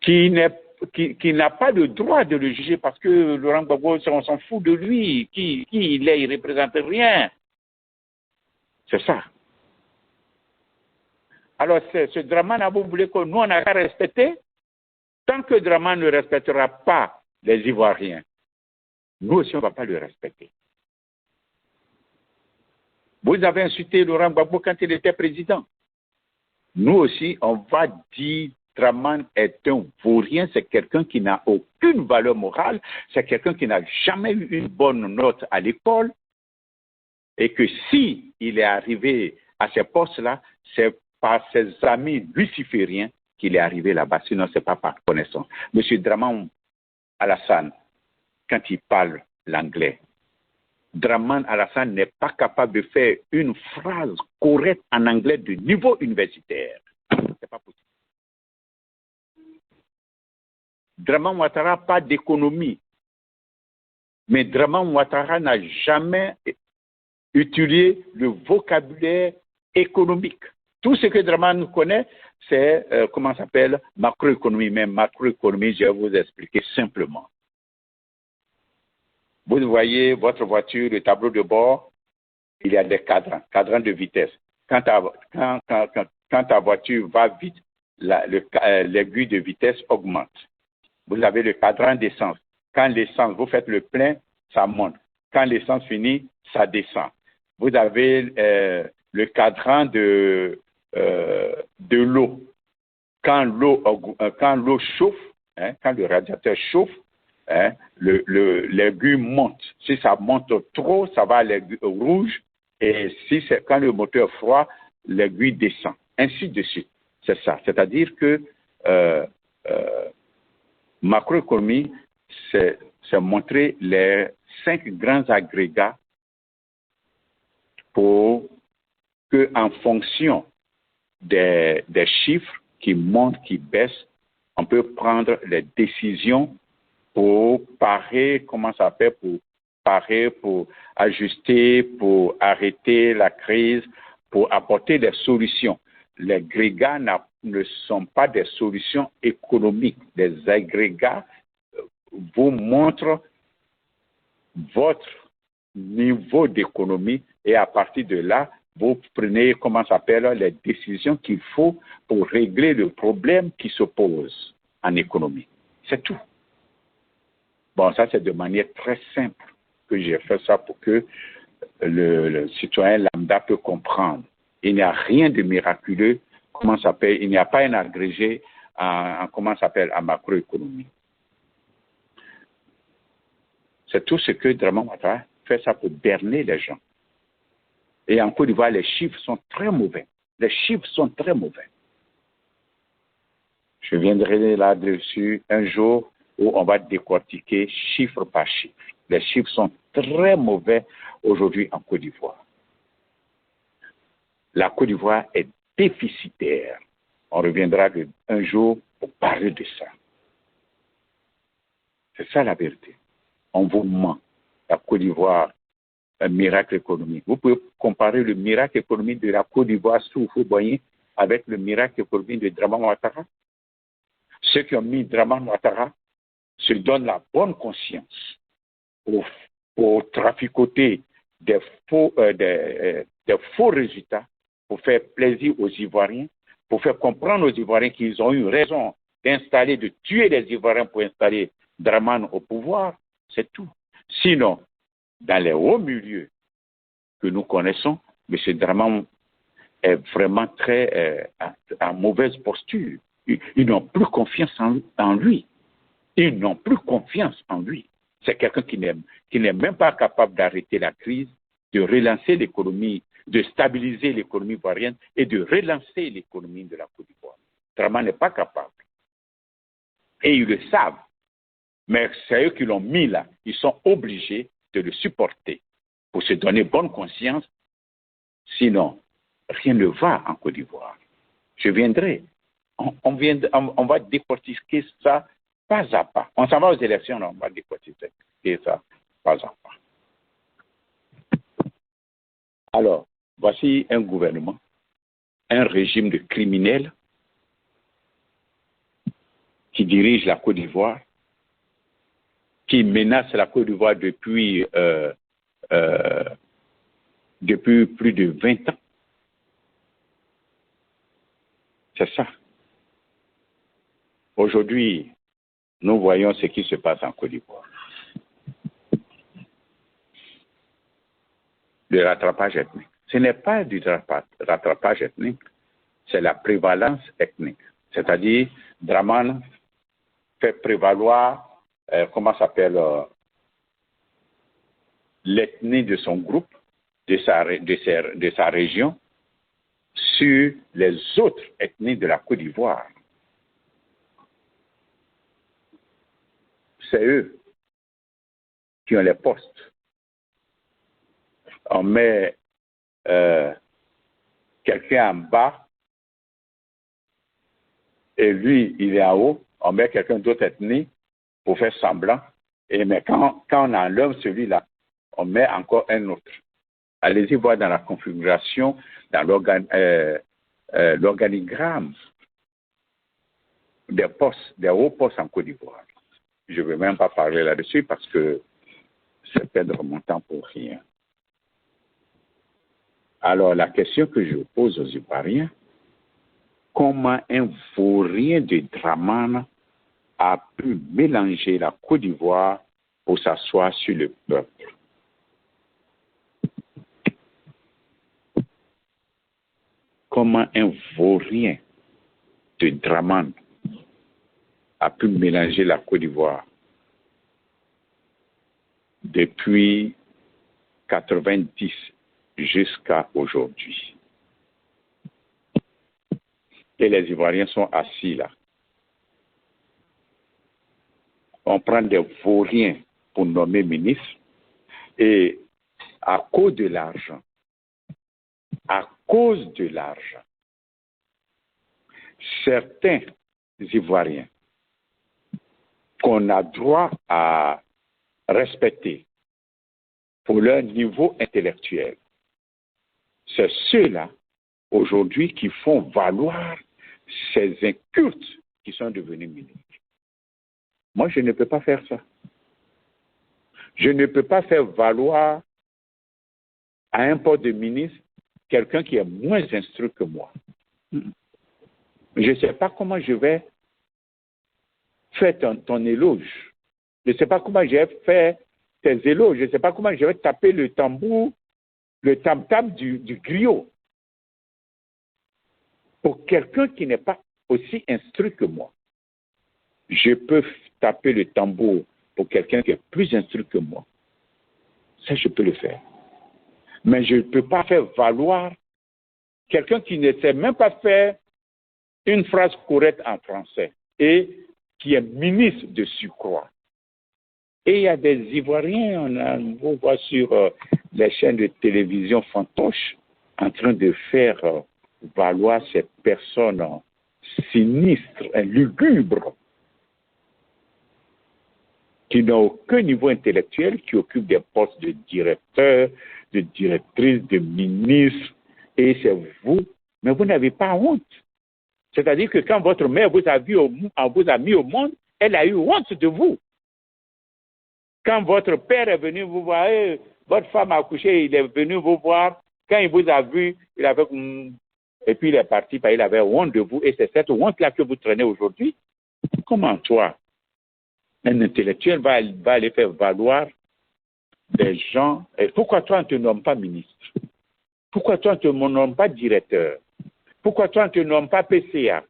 qui n'a pas le droit de le juger parce que Laurent Gbagbo, on s'en fout de lui. Qui il est, il ne représente rien. C'est ça. Alors, ce Draman, vous voulez que nous, on n'a qu'à respecter? Tant que Draman ne respectera pas les Ivoiriens, nous aussi, on ne va pas le respecter. Vous avez insulté Laurent Gbagbo quand il était président. Nous aussi, on va dire Draman est un vaurien, c'est quelqu'un qui n'a aucune valeur morale, c'est quelqu'un qui n'a jamais eu une bonne note à l'école, et que si il est arrivé à ces postes-là, c'est par ses amis lucifériens qu'il est arrivé là-bas, sinon ce n'est pas par connaissance. Monsieur Draman Alassane, quand il parle l'anglais, Draman Alassane n'est pas capable de faire une phrase correcte en anglais de niveau universitaire. C'est pas possible. Draman Ouattara n'a pas d'économie. Mais Draman Ouattara n'a jamais utilisé le vocabulaire économique. Tout ce que Draman connaît, c'est, macroéconomie. Mais macroéconomie, je vais vous expliquer simplement. Vous voyez votre voiture, le tableau de bord, il y a des cadrans de vitesse. Quand ta voiture va vite, l'aiguille de vitesse augmente. Vous avez le cadran d'essence. Quand l'essence, vous faites le plein, ça monte. Quand l'essence finit, ça descend. Vous avez le cadran de l'eau. Quand l'eau chauffe, quand le radiateur chauffe, l'aiguille monte. Si ça monte trop, ça va à l'aiguille rouge. Et quand le moteur est froid, l'aiguille descend. Ainsi de suite. C'est ça. C'est-à-dire que macroéconomie, c'est montrer les 5 grands agrégats pour que, en fonction des chiffres qui montent, qui baissent, on peut prendre les décisions pour parer, pour ajuster, pour arrêter la crise, pour apporter des solutions. Les agrégats ne sont pas des solutions économiques. Les agrégats vous montrent votre niveau d'économie et à partir de là, vous prenez, les décisions qu'il faut pour régler le problème qui se pose en économie. C'est tout. Bon, ça, c'est de manière très simple que j'ai fait ça pour que le citoyen lambda peut comprendre. Il n'y a rien de miraculeux, il n'y a pas un agrégé en macroéconomie. C'est tout ce que Draman Ouattara fait ça pour berner les gens. Et en Côte d'Ivoire, les chiffres sont très mauvais. Les chiffres sont très mauvais. Je viendrai là-dessus un jour où on va décortiquer chiffre par chiffre. Les chiffres sont très mauvais aujourd'hui en Côte d'Ivoire. La Côte d'Ivoire est déficitaire. On reviendra un jour pour parler de ça. C'est ça la vérité. On vous ment. La Côte d'Ivoire, un miracle économique. Vous pouvez comparer le miracle économique de la Côte d'Ivoire sous Houphouët-Boigny avec le miracle économique de Dramane Ouattara. Ceux qui ont mis Dramane Ouattara se donnent la bonne conscience pour traficoter des faux résultats, pour faire plaisir aux Ivoiriens, pour faire comprendre aux Ivoiriens qu'ils ont eu raison de tuer les Ivoiriens pour installer Dramane au pouvoir. C'est tout. Sinon, dans les hauts milieux que nous connaissons, M. Dramane est vraiment très en mauvaise posture. Ils n'ont plus confiance en lui. Ils n'ont plus confiance en lui. C'est quelqu'un qui n'est même pas capable d'arrêter la crise, de relancer l'économie, de stabiliser l'économie ivoirienne et de relancer l'économie de la Côte d'Ivoire. Dramane n'est pas capable. Et ils le savent. Mais c'est eux qui l'ont mis là. Ils sont obligés de le supporter pour se donner bonne conscience. Sinon, rien ne va en Côte d'Ivoire. Je viendrai. On va décortiquer ça pas à pas. On s'en va aux élections, on va décortiquer ça pas à pas. Alors, voici un gouvernement, un régime de criminels qui dirige la Côte d'Ivoire, qui menace la Côte d'Ivoire depuis plus de 20 ans. C'est ça. Aujourd'hui, nous voyons ce qui se passe en Côte d'Ivoire. Le rattrapage ethnique. Ce n'est pas du rattrapage ethnique, c'est la prévalence ethnique. C'est-à-dire, Dramane fait prévaloir, l'ethnie de son groupe, de sa région, sur les autres ethnies de la Côte d'Ivoire. C'est eux qui ont les postes. On met quelqu'un en bas et lui, il est en haut. On met quelqu'un d'autre ethnie pour faire semblant. Mais quand on enlève celui-là, on met encore un autre. Allez-y voir dans la configuration, dans l'organigramme des postes, des hauts postes en Côte d'Ivoire. Je ne vais même pas parler là-dessus parce que c'est perdre mon temps pour rien. Alors, la question que je pose aux Ivoiriens, comment un vaurien de Dramane a pu mélanger la Côte d'Ivoire pour s'asseoir sur le peuple? Comment un vaurien de Dramane a pu mélanger la Côte d'Ivoire depuis 90 jusqu'à aujourd'hui? Et les Ivoiriens sont assis là. On prend des vauriens pour nommer ministre et à cause de l'argent, certains Ivoiriens qu'on a droit à respecter pour leur niveau intellectuel, c'est ceux-là aujourd'hui qui font valoir ces incultes qui sont devenus ministres. Moi, je ne peux pas faire ça. Je ne peux pas faire valoir à un poste de ministre quelqu'un qui est moins instruit que moi. Je ne sais pas comment je vais faire ton éloge. Je ne sais pas comment je vais faire tes éloges. Je ne sais pas comment je vais taper le tambour, le tam-tam du griot. Pour quelqu'un qui n'est pas aussi instruit que moi, je peux taper le tambour pour quelqu'un qui est plus instruit que moi. Ça, je peux le faire. Mais je ne peux pas faire valoir quelqu'un qui ne sait même pas faire une phrase correcte en français et qui est ministre de surcroît. Et il y a des Ivoiriens, on voit sur les chaînes de télévision fantoches, en train de faire valoir ces personnes sinistres et lugubres. qui n'ont aucun niveau intellectuel, qui occupent des postes de directeur, de directrice, de ministre, et c'est vous, mais vous n'avez pas honte. C'est-à-dire que quand votre mère vous a mis au monde, elle a eu honte de vous. Quand votre père est venu vous voir, votre femme a accouché, il est venu vous voir, quand il vous a vu, il avait... Et puis il est parti, il avait honte de vous, et c'est cette honte-là que vous traînez aujourd'hui. Comment toi, un intellectuel va aller faire valoir des gens... Et pourquoi toi, on ne te nomme pas ministre? Pourquoi toi, on ne te nomme pas directeur? Pourquoi toi, on ne te nomme pas PCA?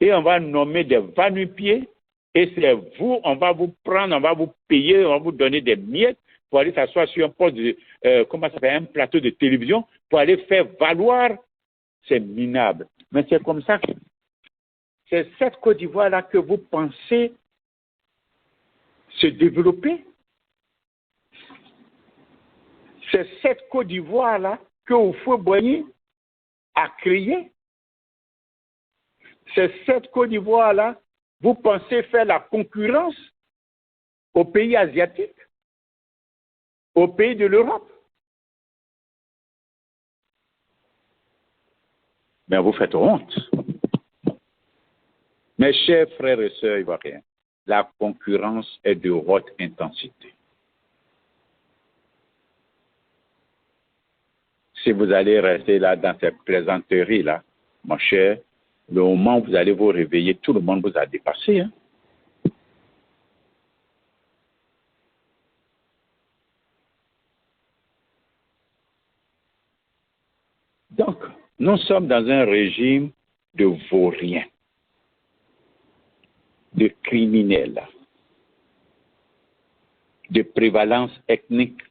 Et on va nommer des va-nu-pieds, et c'est vous, on va vous prendre, on va vous payer, on va vous donner des miettes pour aller s'asseoir sur un poste de, un plateau de télévision, pour aller faire valoir. C'est minable. Mais c'est comme ça que c'est cette Côte d'Ivoire-là que vous pensez se développer. C'est cette Côte d'Ivoire-là que Houphouët-Boigny a créée. C'est cette Côte d'Ivoire-là, vous pensez faire la concurrence aux pays asiatiques, aux pays de l'Europe. Mais vous faites honte. Mes chers frères et sœurs ivoiriens, la concurrence est de haute intensité. Si vous allez rester là dans cette plaisanterie-là, mon cher, le moment où vous allez vous réveiller, tout le monde vous a dépassé. Hein? Donc, nous sommes dans un régime de vauriens, de criminels, de prévalence ethnique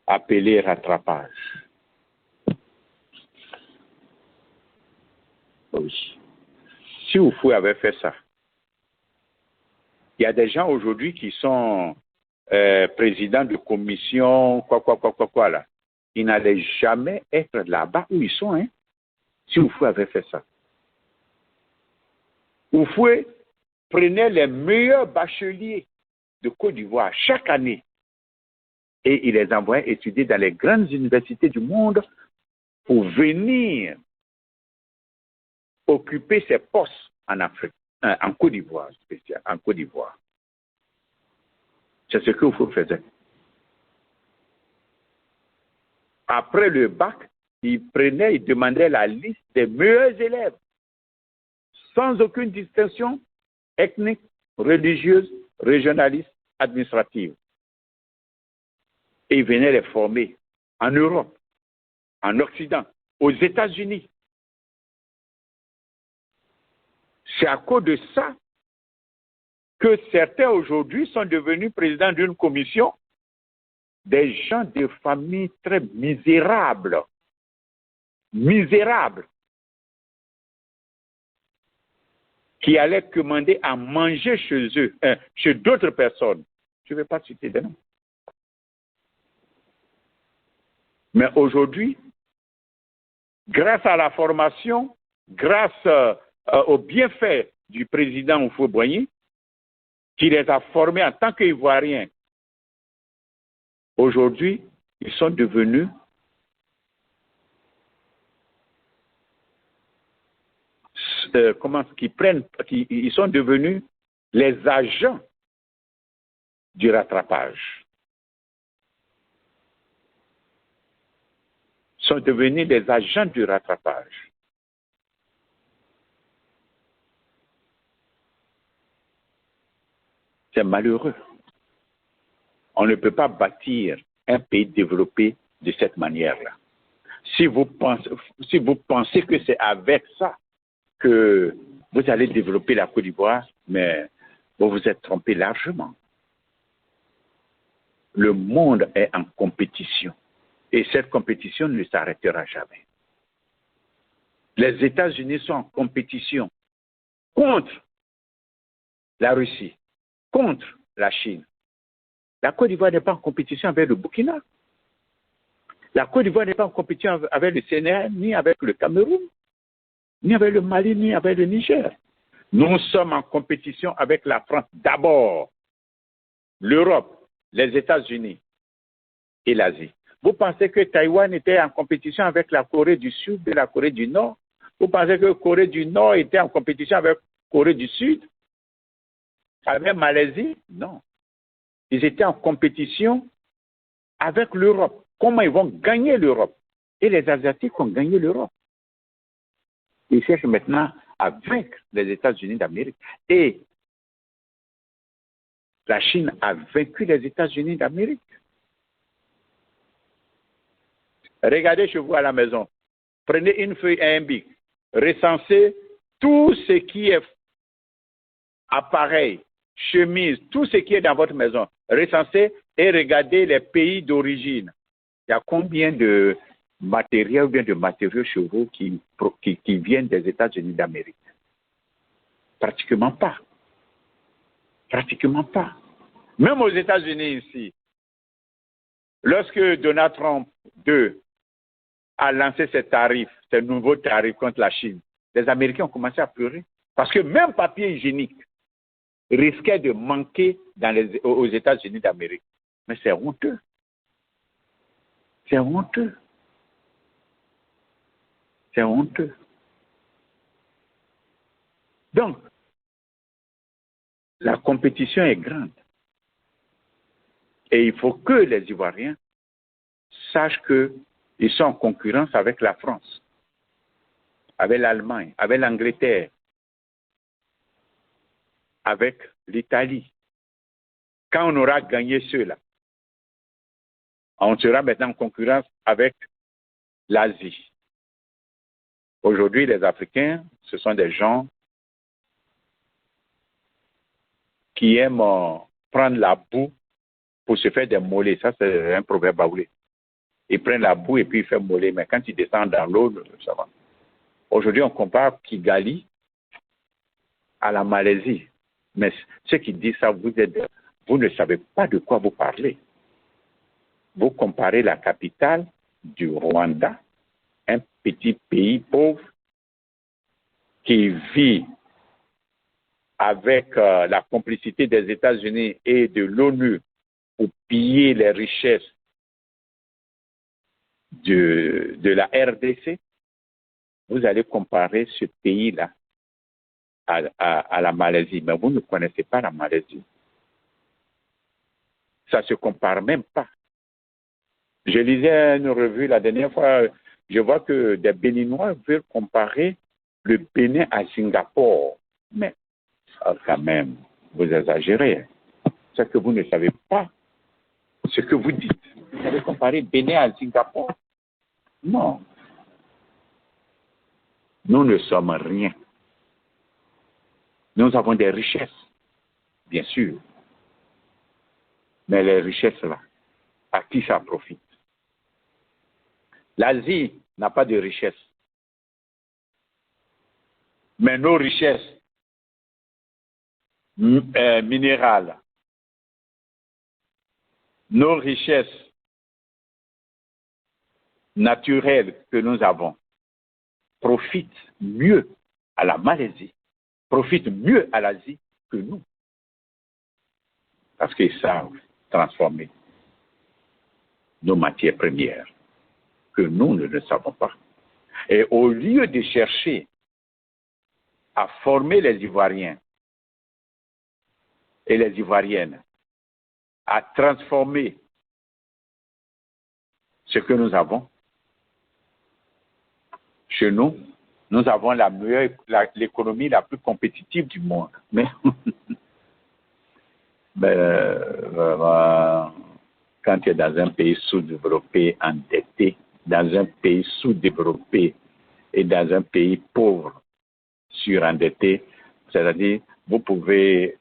appelée rattrapage. Oui. Si Houphouët avait fait ça, il y a des gens aujourd'hui qui sont présidents de commission, quoi, là. Ils n'allaient jamais être là-bas où ils sont, hein, si Houphouët avait fait ça. Houphouët prenait les meilleurs bacheliers de Côte d'Ivoire chaque année et il les envoyait étudier dans les grandes universités du monde pour venir occuper ces postes en Afrique, en Côte d'Ivoire, en Côte d'Ivoire. C'est ce que Houphouët faisait. Après le bac, il demandait la liste des meilleurs élèves, sans aucune distinction ethnique, religieuse, régionaliste, administrative. Et il venait les former en Europe, en Occident, aux États-Unis. C'est à cause de ça que certains aujourd'hui sont devenus présidents d'une commission, des gens de familles très misérables, qui allaient commander à manger chez eux, chez d'autres personnes. Je ne vais pas citer des noms. Mais aujourd'hui, grâce à la formation, grâce au bienfait du président Houphouët-Boigny, qui les a formés en tant qu'Ivoiriens, aujourd'hui, ils sont devenus ils sont devenus les agents du rattrapage. Ils sont devenus les agents du rattrapage. C'est malheureux. On ne peut pas bâtir un pays développé de cette manière-là. Si vous pensez que c'est avec ça que vous allez développer la Côte d'Ivoire, mais vous vous êtes trompé largement. Le monde est en compétition et cette compétition ne s'arrêtera jamais. Les États-Unis sont en compétition contre la Russie, contre la Chine. La Côte d'Ivoire n'est pas en compétition avec le Burkina. La Côte d'Ivoire n'est pas en compétition avec le Sénégal, ni avec le Cameroun, ni avec le Mali, ni avec le Niger. Nous sommes en compétition avec la France d'abord, l'Europe, les États-Unis et l'Asie. Vous pensez que Taïwan était en compétition avec la Corée du Sud et la Corée du Nord? Vous pensez que la Corée du Nord était en compétition avec la Corée du Sud? Avec Malaisie? Non. Ils étaient en compétition avec l'Europe. Comment ils vont gagner l'Europe? Et les Asiatiques ont gagné l'Europe. Ils cherchent maintenant à vaincre les États-Unis d'Amérique. Et la Chine a vaincu les États-Unis d'Amérique. Regardez chez vous à la maison. Prenez une feuille et un bic. Recensez tout ce qui est appareil, chemise, tout ce qui est dans votre maison. Recensez et regardez les pays d'origine. Il y a combien de matériels ou bien de matériaux chez vous qui viennent des États-Unis d'Amérique? Pratiquement pas. Pratiquement pas. Même aux États-Unis ici, lorsque Donald Trump II a lancé ces nouveaux tarifs contre la Chine, les Américains ont commencé à pleurer. Parce que même papier hygiénique risquait de manquer aux États-Unis d'Amérique. Mais c'est honteux. C'est honteux. C'est honteux. Donc, la compétition est grande. Et il faut que les Ivoiriens sachent qu'ils sont en concurrence avec la France, avec l'Allemagne, avec l'Angleterre, avec l'Italie. Quand on aura gagné ceux-là, on sera maintenant en concurrence avec l'Asie. Aujourd'hui, les Africains, ce sont des gens qui aiment prendre la boue pour se faire des mollets. Ça, c'est un proverbe baoulé. Ils prennent la boue et puis ils font moller, mais quand ils descendent dans l'eau, ça va. Aujourd'hui, on compare Kigali à la Malaisie. Mais ceux qui disent ça, vous ne savez pas de quoi vous parlez. Vous comparez la capitale du Rwanda, un petit pays pauvre qui vit avec la complicité des États-Unis et de l'ONU pour piller les richesses de la RDC. Vous allez comparer ce pays-là à la Malaisie, mais vous ne connaissez pas la Malaisie. Ça ne se compare même pas. Je lisais une revue la dernière fois, je vois que des Béninois veulent comparer le Bénin à Singapour. Mais quand même, vous exagérez. C'est que vous ne savez pas ce que vous dites. Vous allez comparer Bénin à Singapour? Non. Nous ne sommes rien. Nous avons des richesses, bien sûr. Mais les richesses là, à qui ça profite? L'Asie n'a pas de richesse. Mais nos richesses minérales, nos richesses naturelles que nous avons profitent mieux à la Malaisie, profitent mieux à l'Asie que nous. Parce qu'ils savent transformer nos matières premières que nous ne savons pas. Et au lieu de chercher à former les Ivoiriens et les Ivoiriennes à transformer ce que nous avons, chez nous, nous avons l'économie la plus compétitive du monde. Mais quand tu es dans un pays sous-développé, endetté, dans un pays sous-développé et dans un pays pauvre, surendetté, c'est-à-dire vous pouvez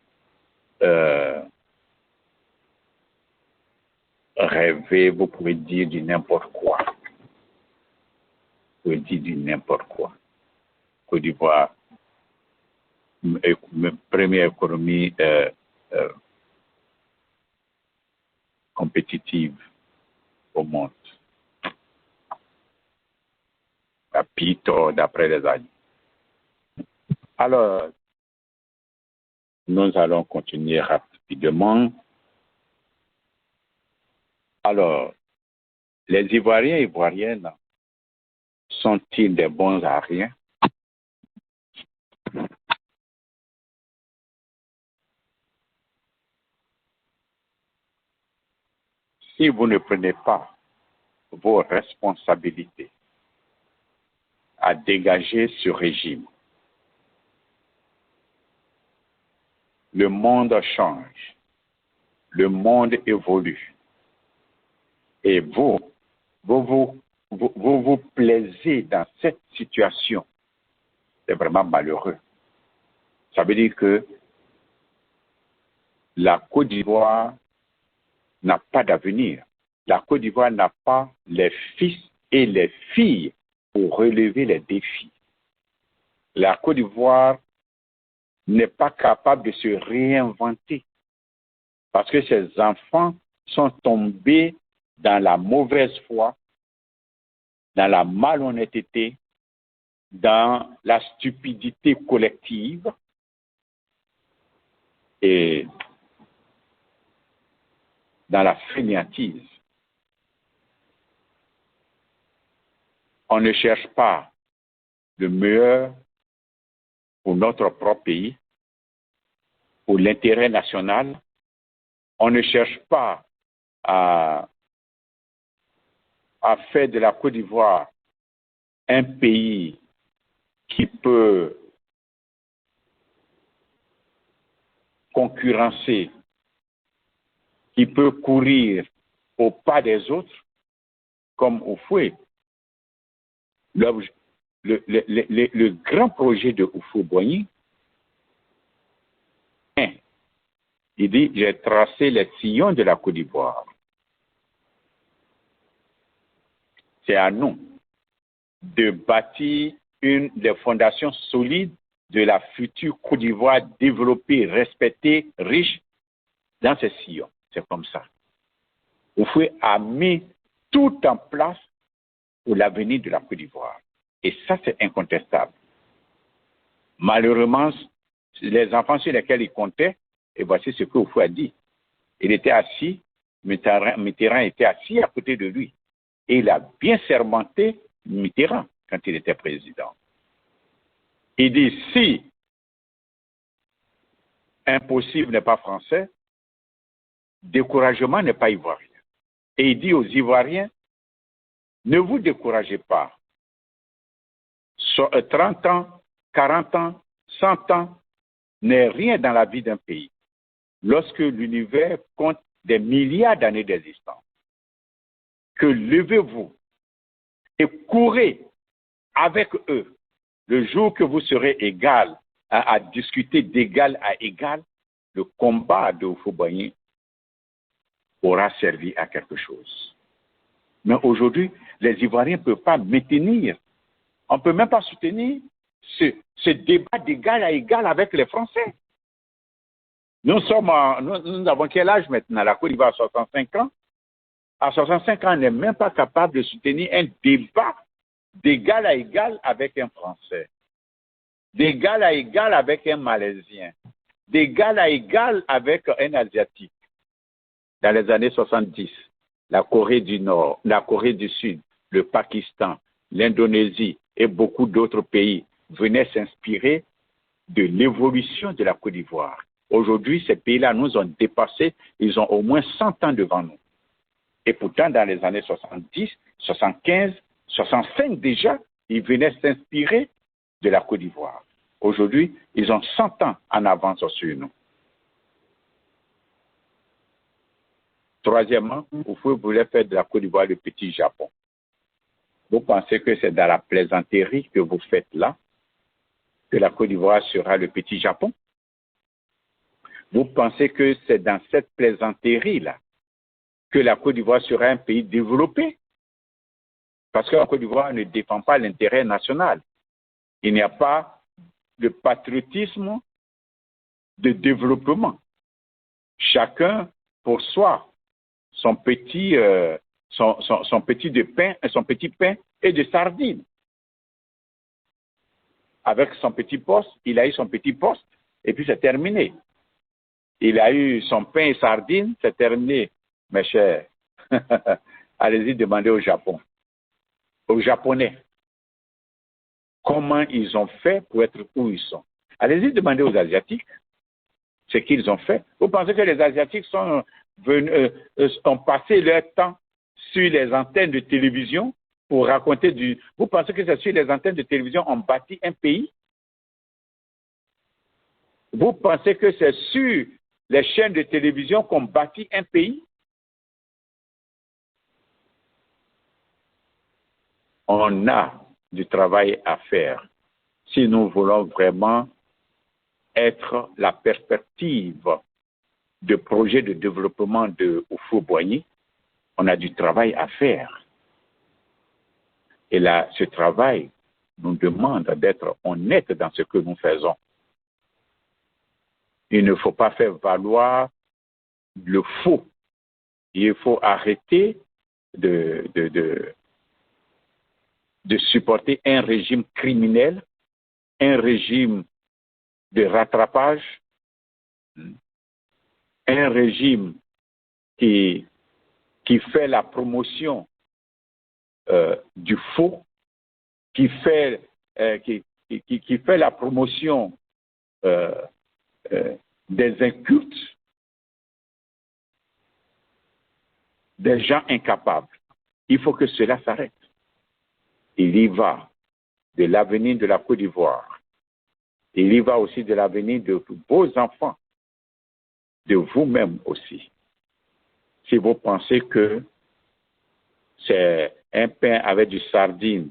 rêver, vous pouvez dire du n'importe quoi. Vous pouvez dire du n'importe quoi. Côte d'Ivoire, première économie compétitive au monde. À Pito, d'après les années. Alors, Nous allons continuer rapidement. Alors, les Ivoiriens et Ivoiriennes sont-ils des bons à rien? Si vous ne prenez pas vos responsabilités à dégager ce régime, le monde change, le monde évolue. Et vous vous plaisez dans cette situation. C'est vraiment malheureux. Ça veut dire que la Côte d'Ivoire n'a pas d'avenir. La Côte d'Ivoire n'a pas les fils et les filles pour relever les défis. La Côte d'Ivoire n'est pas capable de se réinventer parce que ses enfants sont tombés dans la mauvaise foi, dans la malhonnêteté, dans la stupidité collective et dans la fainéantise. On ne cherche pas le meilleur pour notre propre pays, pour l'intérêt national. On ne cherche pas à faire de la Côte d'Ivoire un pays qui peut concurrencer, qui peut courir au pas des autres, comme Houphouët. Le grand projet de Houphouët-Boigny, il dit, j'ai tracé les sillons de la Côte d'Ivoire. C'est à nous de bâtir des fondations solides de la future Côte d'Ivoire développée, respectée, riche dans ces sillons. C'est comme ça. Houphouët a mis tout en place pour l'avenir de la Côte d'Ivoire. Et ça, c'est incontestable. Malheureusement, les enfants sur lesquels il comptait, et voici ce que Houphouët a dit. Il était assis, Mitterrand était assis à côté de lui. Et il a bien sermenté Mitterrand quand il était président. Il dit, si impossible n'est pas français, découragement n'est pas ivoirien. Et il dit aux Ivoiriens, ne vous découragez pas. 30 ans, 40 ans, 100 ans n'est rien dans la vie d'un pays. Lorsque l'univers compte des milliards d'années d'existence, que levez-vous et courez avec eux. Le jour que vous serez égal à discuter d'égal à égal, le combat de Houphouët-Boigny aura servi à quelque chose. Mais aujourd'hui, les Ivoiriens ne peuvent pas maintenir, on ne peut même pas soutenir ce débat d'égal à égal avec les Français. Nous avons quel âge maintenant? La Côte d'Ivoire a 65 ans. À 65 ans, on n'est même pas capable de soutenir un débat d'égal à égal avec un Français, d'égal à égal avec un Malaisien, d'égal à égal avec un Asiatique. Dans les années 70, la Corée du Nord, la Corée du Sud, le Pakistan, l'Indonésie et beaucoup d'autres pays venaient s'inspirer de l'évolution de la Côte d'Ivoire. Aujourd'hui, ces pays-là nous ont dépassés, ils ont au moins 100 ans devant nous. Et pourtant, dans les années 70, 75, 65 déjà, ils venaient s'inspirer de la Côte d'Ivoire. Aujourd'hui, ils ont 100 ans en avance sur nous. Troisièmement, vous voulez faire de la Côte d'Ivoire le petit Japon. Vous pensez que c'est dans la plaisanterie que vous faites là que la Côte d'Ivoire sera le petit Japon? Vous pensez que c'est dans cette plaisanterie-là que la Côte d'Ivoire sera un pays développé? Parce que la Côte d'Ivoire ne défend pas l'intérêt national. Il n'y a pas de patriotisme de développement. Chacun pour soi, son petit pain et de sardines. Avec son petit poste, il a eu son petit poste et puis c'est terminé. Il a eu son pain et sardines, c'est terminé, mes chers. Allez-y demander au Japon, aux Japonais, comment ils ont fait pour être où ils sont. Allez-y demander aux Asiatiques ce qu'ils ont fait. Vous pensez que les Asiatiques ont passé leur temps sur les antennes de télévision pour raconter du... Vous pensez que c'est sur les antennes de télévision qu'on bâtit un pays? Vous pensez que c'est sur les chaînes de télévision qu'on bâtit un pays? On a du travail à faire si nous voulons vraiment être la perspective de projet de développement de Houphouët-Boigny. On a du travail à faire. Et là, ce travail nous demande d'être honnêtes dans ce que nous faisons. Il ne faut pas faire valoir le faux. Il faut arrêter de supporter un régime criminel, un régime de rattrapage, un régime qui fait la promotion du faux, qui fait la promotion des incultes, des gens incapables. Il faut que cela s'arrête. Il y va de l'avenir de la Côte d'Ivoire. Il y va aussi de l'avenir de vos enfants, de vous-même aussi. Si vous pensez que c'est un pain avec du sardine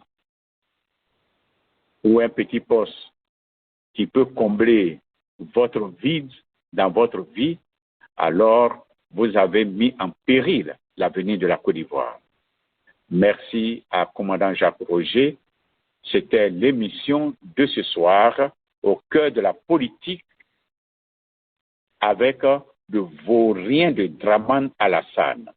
ou un petit poste qui peut combler votre vide dans votre vie, alors vous avez mis en péril l'avenir de la Côte d'Ivoire. Merci à commandant Jacques Roger. C'était l'émission de ce soir au cœur de la politique avec le vaurien de Draman Alassane.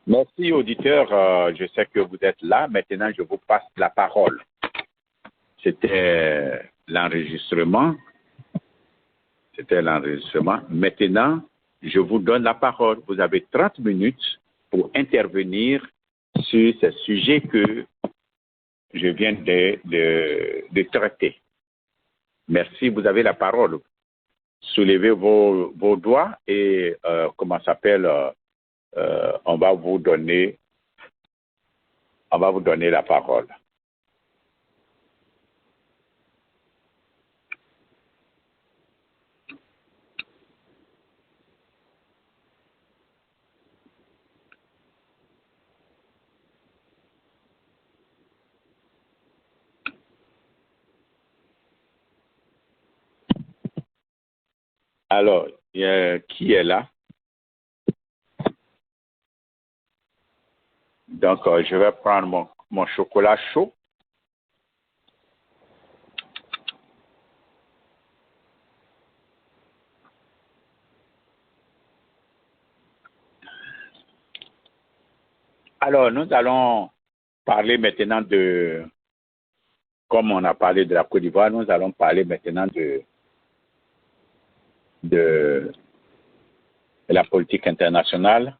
Merci auditeurs, je sais que vous êtes là. Maintenant, je vous passe la parole. C'était l'enregistrement. Maintenant, je vous donne la parole. Vous avez 30 minutes pour intervenir sur ce sujet que je viens de traiter. Merci, vous avez la parole. Soulevez vos doigts et on va vous donner la parole. Alors, qui est là? Donc, je vais prendre mon chocolat chaud. Alors, nous allons parler maintenant comme on a parlé de la Côte d'Ivoire, nous allons parler maintenant de la politique internationale.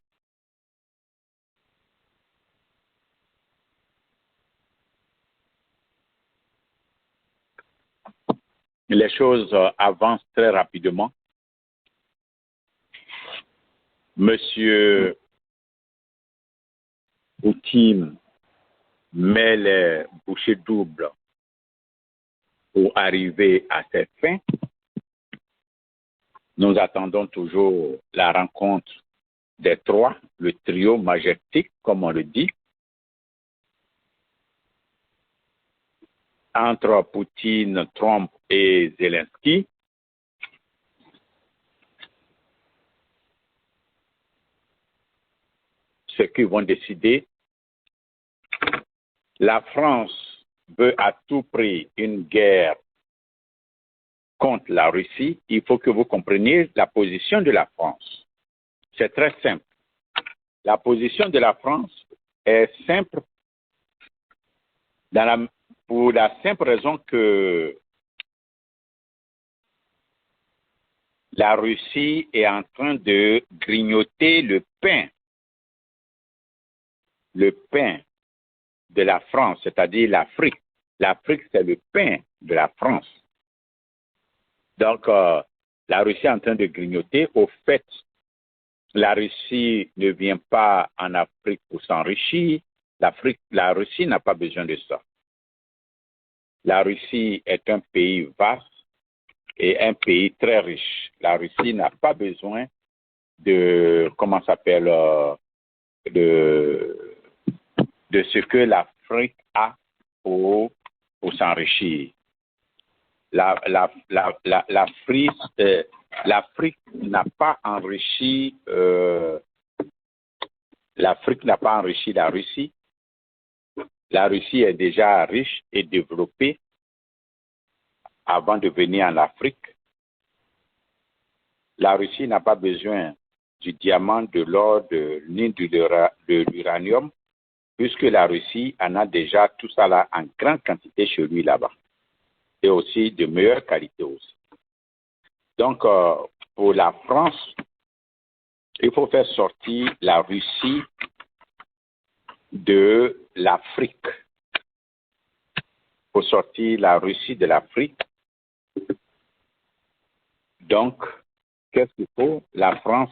Les choses avancent très rapidement. Monsieur Poutine met les bouchées doubles pour arriver à ses fins. Nous attendons toujours la rencontre des trois, le trio majestique, comme on le dit, entre Poutine, Trump et Zelensky. Ce qu'ils vont décider. La France veut à tout prix une guerre contre la Russie. Il faut que vous compreniez la position de la France. C'est très simple. La position de la France est simple pour la simple raison que la Russie est en train de grignoter le pain de la France, c'est-à-dire l'Afrique. L'Afrique, c'est le pain de la France. Donc, la Russie est en train de grignoter. Au fait, la Russie ne vient pas en Afrique pour s'enrichir. La Russie n'a pas besoin de ça. La Russie est un pays vaste et un pays très riche. La Russie n'a pas besoin de, de ce que l'Afrique a pour s'enrichir. L'Afrique n'a pas enrichi l'Afrique n'a pas enrichi la Russie. La Russie est déjà riche et développée avant de venir en Afrique. La Russie n'a pas besoin du diamant, de l'or, ni de l'uranium, puisque la Russie en a déjà tout ça là en grande quantité chez lui là-bas. Et aussi de meilleure qualité aussi. Donc, pour la France, il faut faire sortir la Russie de l'Afrique. Il faut sortir la Russie de l'Afrique. Donc, qu'est-ce qu'il faut? La France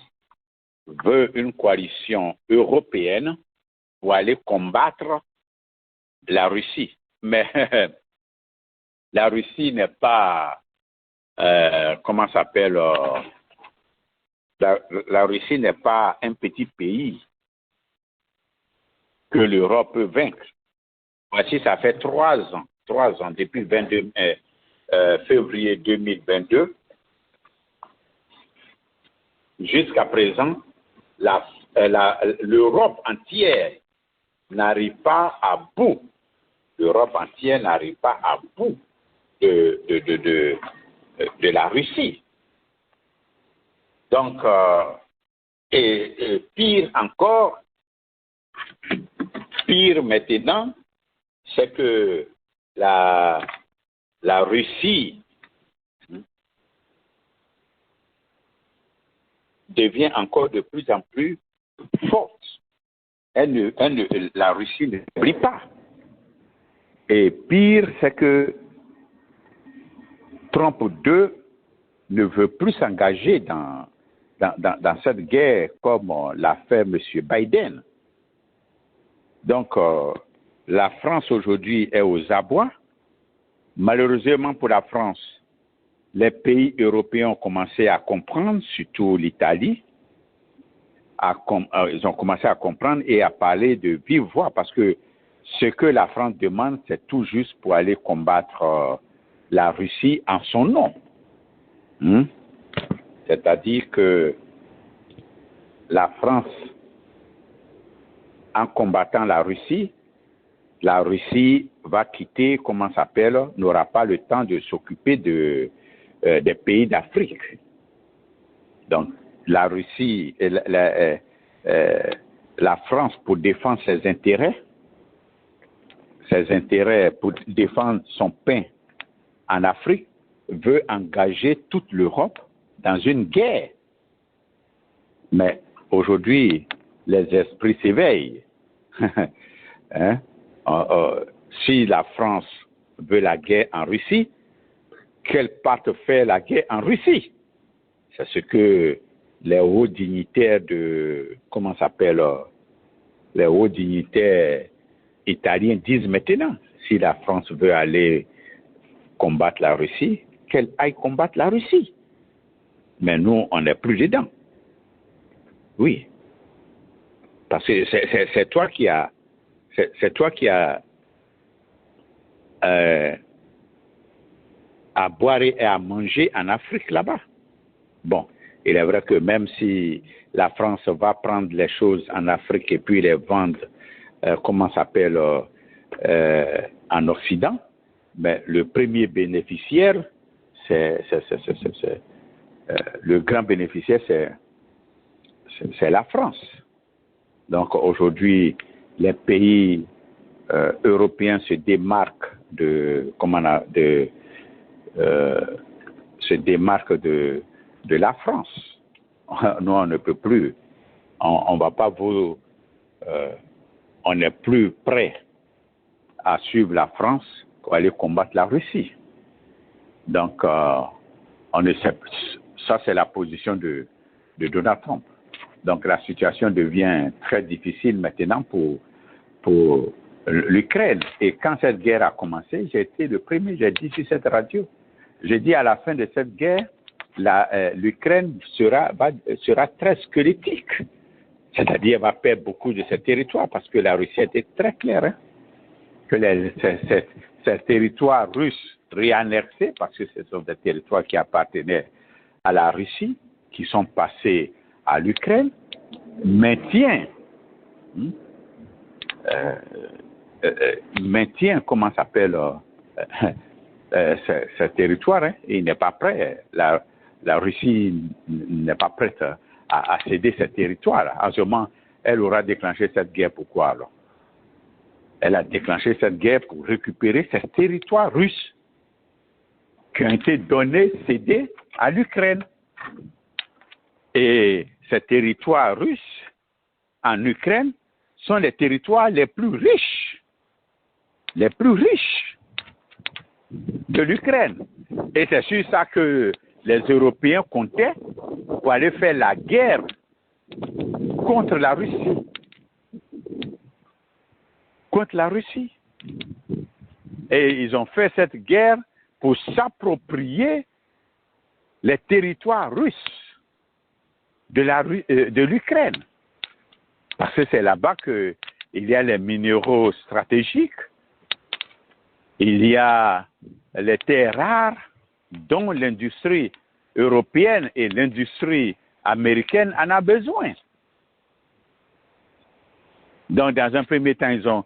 veut une coalition européenne pour aller combattre la Russie. Mais la Russie n'est pas, la Russie n'est pas un petit pays que l'Europe peut vaincre. Voici, ça fait 3 ans, depuis 22 février 2022, jusqu'à présent, l'Europe entière n'arrive pas à bout. L'Europe entière n'arrive pas à bout de la Russie. Donc, et pire encore, pire maintenant, c'est que la Russie devient encore de plus en plus forte. La Russie ne brille pas. Et pire, c'est que Trump II ne veut plus s'engager dans cette guerre comme l'a fait M. Biden. Donc, la France aujourd'hui est aux abois. Malheureusement pour la France, les pays européens ont commencé à comprendre, surtout l'Italie. Ils ont commencé à comprendre et à parler de vive voix parce que ce que la France demande, c'est tout juste pour aller combattre la Russie en son nom. C'est-à-dire que la France, en combattant la Russie va quitter, n'aura pas le temps de s'occuper des pays d'Afrique. Donc, la Russie, la France, pour défendre ses intérêts, pour défendre son pain en Afrique, veut engager toute l'Europe dans une guerre. Mais aujourd'hui, les esprits s'éveillent. Si la France veut la guerre en Russie, quelle part fait la guerre en Russie? C'est ce que les hauts dignitaires les hauts dignitaires italiens disent maintenant. Si la France veut aller combattre la Russie, qu'elle aille combattre la Russie. Mais nous, on n'est plus dedans. Oui. Parce que c'est toi qui as à boire et à manger en Afrique là-bas. Bon, il est vrai que même si la France va prendre les choses en Afrique et puis les vendre, en Occident, mais le premier bénéficiaire, le grand bénéficiaire, c'est la France. Donc aujourd'hui, les pays européens se démarquent de la France. Nous, on ne peut plus. On va pas vous... on n'est plus prêt à suivre la France pour aller combattre la Russie. Donc, on ne sait, ça, c'est la position de Donald Trump. Donc, la situation devient très difficile maintenant pour l'Ukraine. Et quand cette guerre a commencé, j'ai été le premier, j'ai dit sur cette radio, j'ai dit à la fin de cette guerre, l'Ukraine sera très squelettique. C'est-à-dire, elle va perdre beaucoup de ses territoires parce que la Russie était très claire, hein, que ces territoires russes réannexés, parce que ce sont des territoires qui appartenaient à la Russie, qui sont passés à l'Ukraine, maintient, comment s'appelle, ce territoire, hein, et il n'est pas prêt, la Russie n'est pas prête à céder ce territoire. En ce moment, elle aura déclenché cette guerre. Pourquoi alors? Elle a déclenché cette guerre pour récupérer ces territoires russes qui ont été donnés, cédés à l'Ukraine. Et ces territoires russes en Ukraine sont les territoires les plus riches de l'Ukraine. Et c'est sur ça que les Européens comptaient pour aller faire la guerre contre la Russie. Contre la Russie. Et ils ont fait cette guerre pour s'approprier les territoires russes de l'Ukraine. Parce que c'est là-bas qu'il y a les minéraux stratégiques, il y a les terres rares dont l'industrie européenne et l'industrie américaine en a besoin. Donc, dans un premier temps, ils ont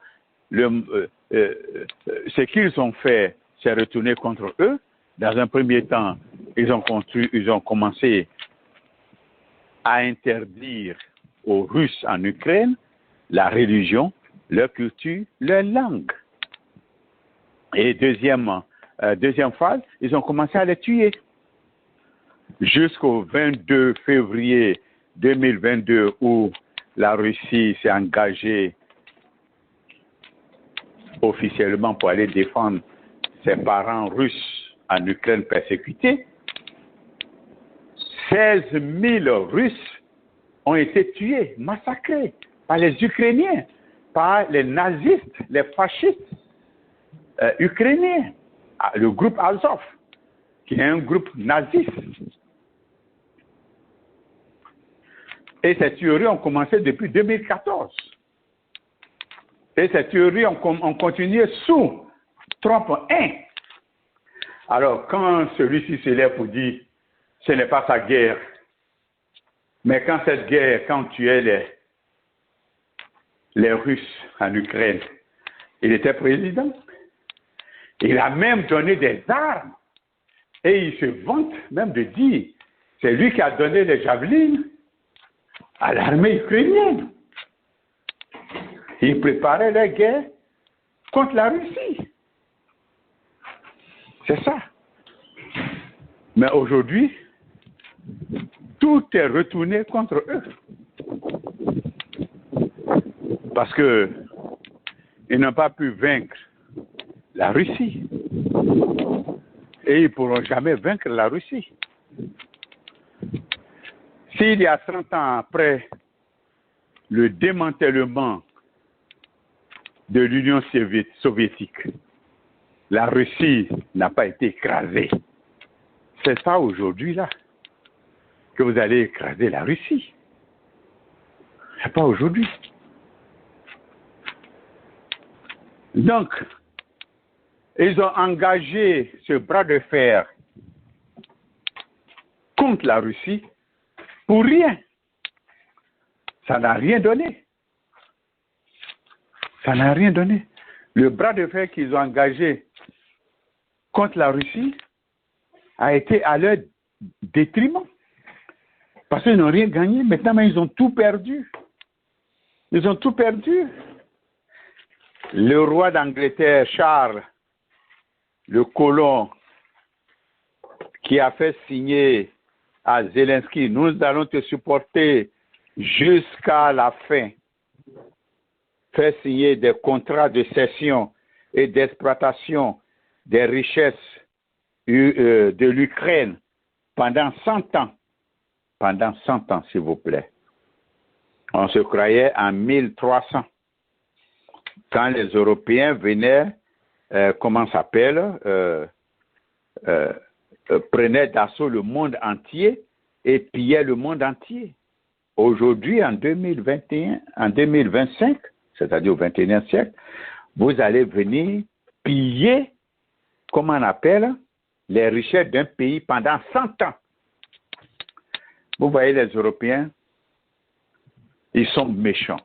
ce qu'ils ont fait, c'est retourner contre eux. Dans un premier temps, ils ont commencé à interdire aux Russes en Ukraine la religion, leur culture, leur langue. Et deuxième phase, ils ont commencé à les tuer. Jusqu'au 22 février 2022, où la Russie s'est engagée officiellement pour aller défendre ses parents russes en Ukraine persécutés, 16 000 Russes ont été tués, massacrés par les Ukrainiens, par les nazistes, les fascistes ukrainiens, le groupe Azov, qui est un groupe naziste. Et ces tueries ont commencé depuis 2014. Et ces tueries ont continué sous Trump 1. Alors, quand celui-ci se lève pour dire ce n'est pas sa guerre, mais quand cette guerre, quand tu es les Russes en Ukraine, il était président. Il a même donné des armes. Et il se vante même de dire, c'est lui qui a donné les javelines à l'armée ukrainienne. Il préparait la guerre contre la Russie. C'est ça. Mais aujourd'hui, tout est retourné contre eux. Parce que ils n'ont pas pu vaincre la Russie. Et ils ne pourront jamais vaincre la Russie. S'il y a 30 ans après le démantèlement de l'Union soviétique, la Russie n'a pas été écrasée. C'est ça aujourd'hui là que vous allez écraser la Russie. C'est pas aujourd'hui. Donc, ils ont engagé ce bras de fer contre la Russie pour rien. Ça n'a rien donné. Ça n'a rien donné. Le bras de fer qu'ils ont engagé contre la Russie a été à leur détriment. Parce qu'ils n'ont rien gagné. Maintenant, ils ont tout perdu. Ils ont tout perdu. Le roi d'Angleterre, Charles, le colon, qui a fait signer à Zelensky, nous allons te supporter jusqu'à la fin. Faire signer des contrats de cession et d'exploitation des richesses de l'Ukraine pendant 100 ans. Pendant 100 ans, s'il vous plaît. On se croyait en 1300. Quand les Européens venaient, prenaient d'assaut le monde entier et pillaient le monde entier. Aujourd'hui, en 2021, en 2025, c'est-à-dire au XXIe siècle, vous allez venir piller, comment on appelle, les richesses d'un pays pendant 100 ans. Vous voyez les Européens, ils sont méchants.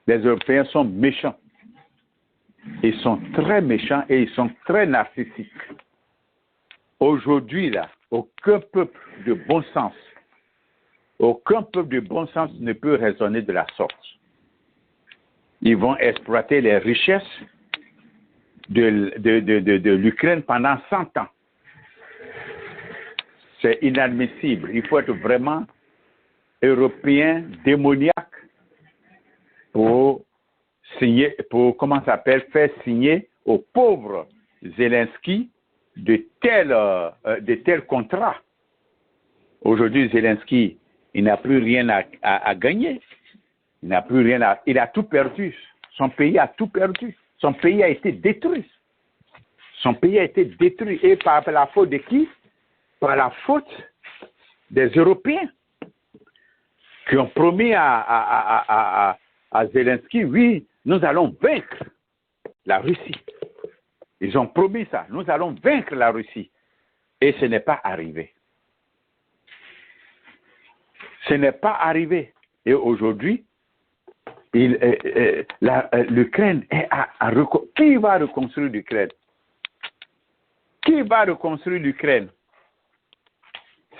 Les Européens sont méchants. Ils sont très méchants et ils sont très narcissiques. Aujourd'hui, là, aucun peuple de bon sens ne peut raisonner de la sorte. Ils vont exploiter les richesses de l'Ukraine pendant 100 ans. C'est inadmissible. Il faut être vraiment européen, démoniaque pour signer, faire signer aux pauvres Zelensky de tels contrats. Aujourd'hui, Zelensky, il n'a plus rien à gagner. Il a tout perdu. Son pays a tout perdu. Son pays a été détruit. Et par la faute de qui? Par la faute des Européens qui ont promis à Zelensky, oui, nous allons vaincre la Russie. Ils ont promis ça, nous allons vaincre la Russie. Et ce n'est pas arrivé. Ce n'est pas arrivé. Et aujourd'hui, l'Ukraine est qui va reconstruire l'Ukraine? Qui va reconstruire l'Ukraine?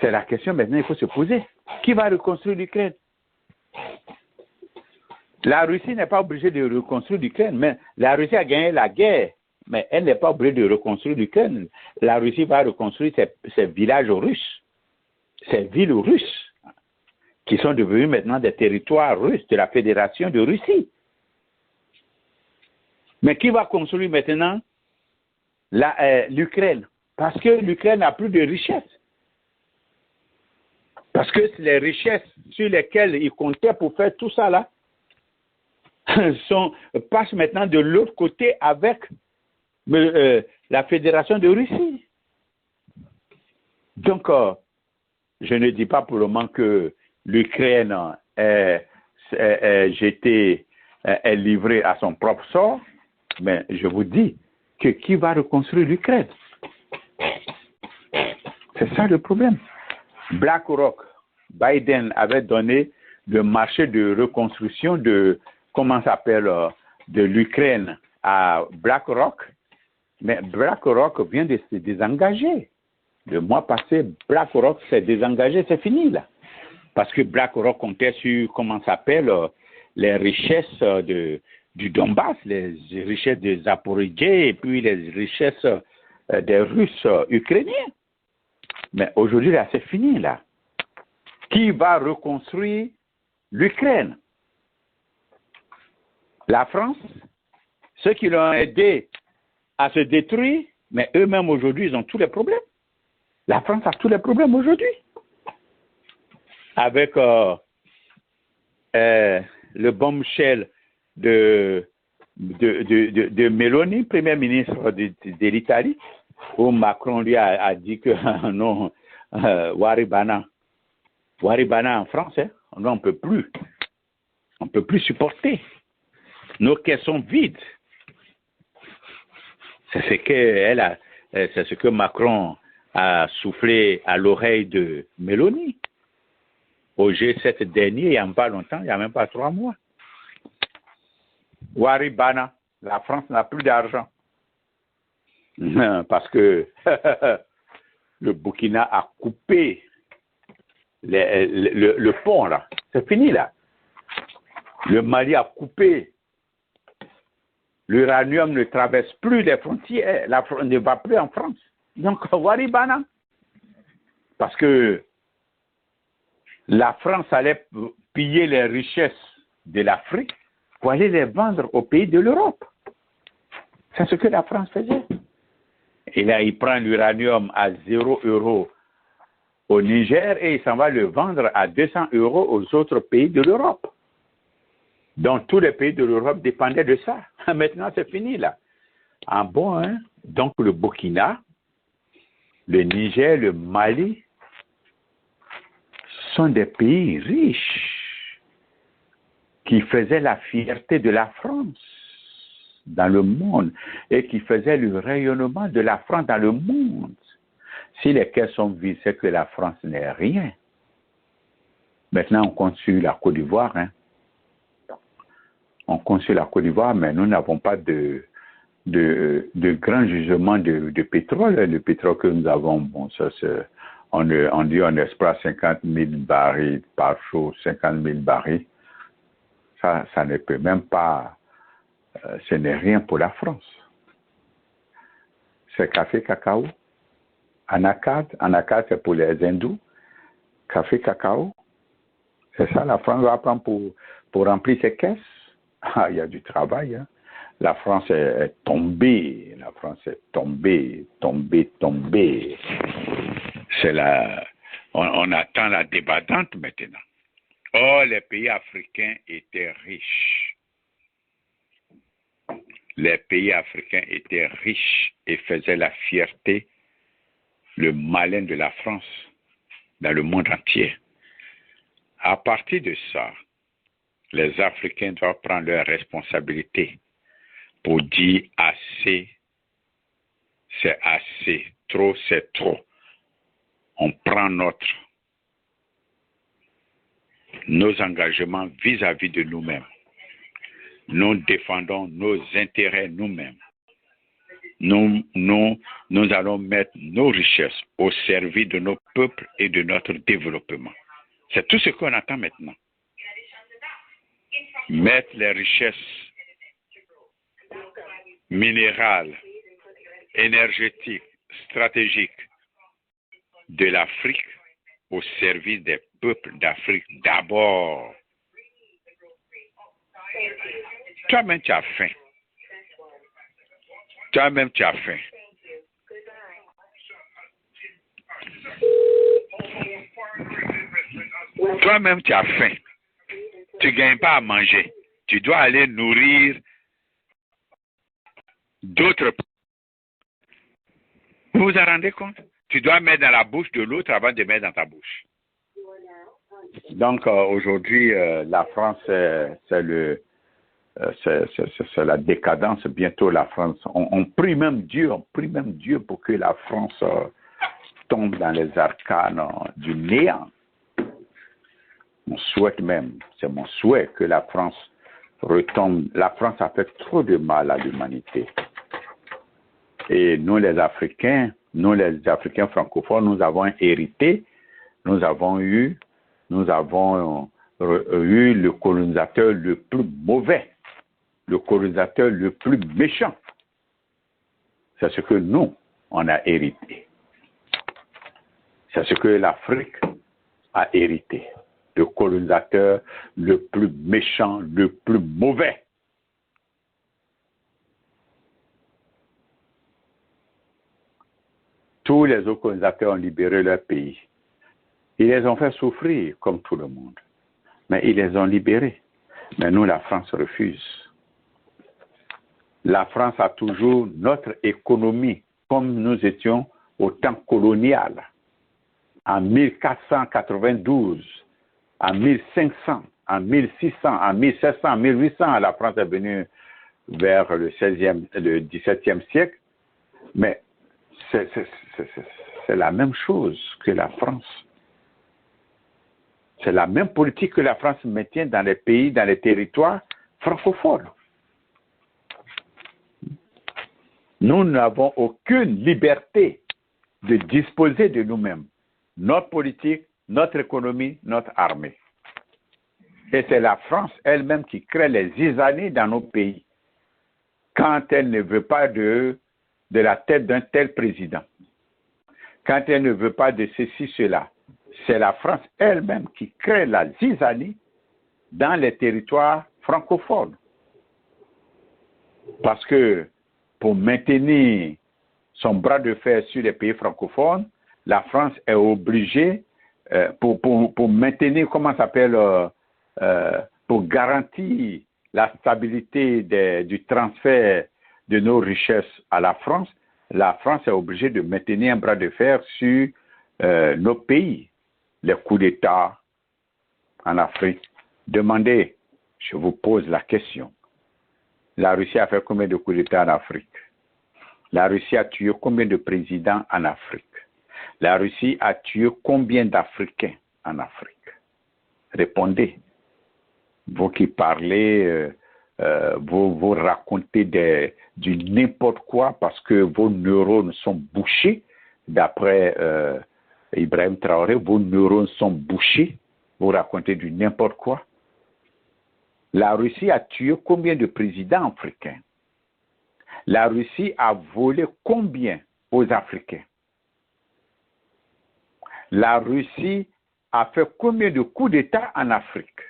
C'est la question maintenant qu'il faut se poser. Qui va reconstruire l'Ukraine? La Russie n'est pas obligée de reconstruire l'Ukraine, mais la Russie a gagné la guerre, mais elle n'est pas obligée de reconstruire l'Ukraine. La Russie va reconstruire ses villages russes, ses villes russes, qui sont devenus maintenant des territoires russes de la Fédération de Russie. Mais qui va construire maintenant l'Ukraine? Parce que l'Ukraine n'a plus de richesses. Parce que les richesses sur lesquelles ils comptaient pour faire tout ça là passent maintenant de l'autre côté avec la Fédération de Russie. Donc, je ne dis pas pour le moment que l'Ukraine est livrée à son propre sort, mais je vous dis que qui va reconstruire l'Ukraine? C'est ça le problème. BlackRock, Biden avait donné le marché de reconstruction de l'Ukraine à BlackRock, mais BlackRock vient de se désengager. Le mois passé, BlackRock s'est désengagé, c'est fini là. Parce que BlackRock comptait sur, les richesses du Donbass, les richesses des Zaporijais et puis les richesses des Russes ukrainiens. Mais aujourd'hui, là, c'est fini, là. Qui va reconstruire l'Ukraine? La France? Ceux qui l'ont aidé à se détruire, mais eux-mêmes aujourd'hui, ils ont tous les problèmes. La France a tous les problèmes aujourd'hui. Avec le bombshell de Meloni, premier ministre de l'Italie, où Macron lui a dit que non, Waribana en France, on ne peut plus. On ne peut plus supporter. Nos caisses sont vides. C'est ce que Macron a soufflé à l'oreille de Meloni. Au G7 dernier, il n'y a pas longtemps, il n'y a même pas 3 mois. Waribana, la France n'a plus d'argent. Parce que le Burkina a coupé le pont, là. C'est fini, là. Le Mali a coupé. L'uranium ne traverse plus les frontières. Ne va plus en France. Donc, Waribana. Parce que la France allait piller les richesses de l'Afrique pour aller les vendre aux pays de l'Europe. C'est ce que la France faisait. Et là, il prend l'uranium à 0 € au Niger et il s'en va le vendre à 200 € aux autres pays de l'Europe. Donc, tous les pays de l'Europe dépendaient de ça. Maintenant, c'est fini, là. En bon, hein? Donc, le Burkina, le Niger, le Mali sont des pays riches qui faisaient la fierté de la France dans le monde et qui faisaient le rayonnement de la France dans le monde. Si les caisses sont vides, c'est que la France n'est rien. Maintenant, on compte sur la Côte d'Ivoire. Hein. On compte sur la Côte d'Ivoire, mais nous n'avons pas de grands gisements de pétrole. Le pétrole que nous avons, bon, ça c'est, on dit on espère 50 000 barils par jour, 50 000 barils. Ça ne peut même pas, ce n'est rien pour la France. C'est café, cacao. Anacarde c'est pour les hindous. Café, cacao. C'est ça, la France va prendre pour remplir ses caisses. Ah, il y a du travail. Hein. La France est tombée. La France est tombée. C'est on attend la débandante maintenant. Oh, les pays africains étaient riches. Les pays africains étaient riches et faisaient la fierté, le malin de la France dans le monde entier. À partir de ça, les Africains doivent prendre leurs responsabilités pour dire assez, c'est assez, trop, c'est trop. On prend nos engagements vis-à-vis de nous-mêmes. Nous défendons nos intérêts nous-mêmes. Nous allons mettre nos richesses au service de nos peuples et de notre développement. C'est tout ce qu'on attend maintenant. Mettre les richesses minérales, énergétiques, stratégiques de l'Afrique au service des peuples d'Afrique d'abord. Toi-même, tu as faim. Toi-même, tu as faim. Toi-même, tu as faim. Tu ne gagnes pas à manger. Tu dois aller nourrir d'autres. Vous vous en rendez compte? Tu dois mettre dans la bouche de l'autre avant de mettre dans ta bouche. Donc, aujourd'hui, la France, c'est la décadence. Bientôt, la France, on prie même Dieu pour que la France tombe dans les arcanes du néant. On souhaite même, c'est mon souhait, que la France retombe. La France a fait trop de mal à l'humanité. Et nous, les Africains francophones, nous avons hérité, nous avons eu le colonisateur le plus mauvais, le colonisateur le plus méchant. C'est ce que nous, on a hérité. C'est ce que l'Afrique a hérité. Le colonisateur le plus méchant, le plus mauvais. Tous les autres colonisateurs ont libéré leur pays. Ils les ont fait souffrir comme tout le monde. Mais ils les ont libérés. Mais nous, la France refuse. La France a toujours notre économie comme nous étions au temps colonial. En 1492, en 1500, en 1600, en 1700, en 1800, la France est venue vers le XVIIe siècle. Mais c'est la même chose que la France. C'est la même politique que la France maintient dans les pays, dans les territoires francophones. Nous n'avons aucune liberté de disposer de nous-mêmes. Notre politique, notre économie, notre armée. Et c'est la France elle-même qui crée les zizanies dans nos pays quand elle ne veut pas de la tête d'un tel président. quand elle ne veut pas de ceci, cela, c'est la France elle-même qui crée la zizanie dans les territoires francophones. Parce que pour maintenir son bras de fer sur les pays francophones, la France est obligée, pour maintenir, comment ça s'appelle, pour garantir la stabilité du transfert de nos richesses à la France est obligée de maintenir un bras de fer sur nos pays. Les coups d'État en Afrique. Demandez, je vous pose la question. La Russie a fait combien de coups d'État en Afrique? La Russie a tué combien de présidents en Afrique? La Russie a tué combien d'Africains en Afrique? Répondez. Vous qui parlez, vous racontez du n'importe quoi parce que vos neurones sont bouchés. D'après Ibrahim Traoré, vos neurones sont bouchés. Vous racontez du n'importe quoi. La Russie a tué combien de présidents africains? La Russie a volé combien aux Africains? La Russie a fait combien de coups d'État en Afrique?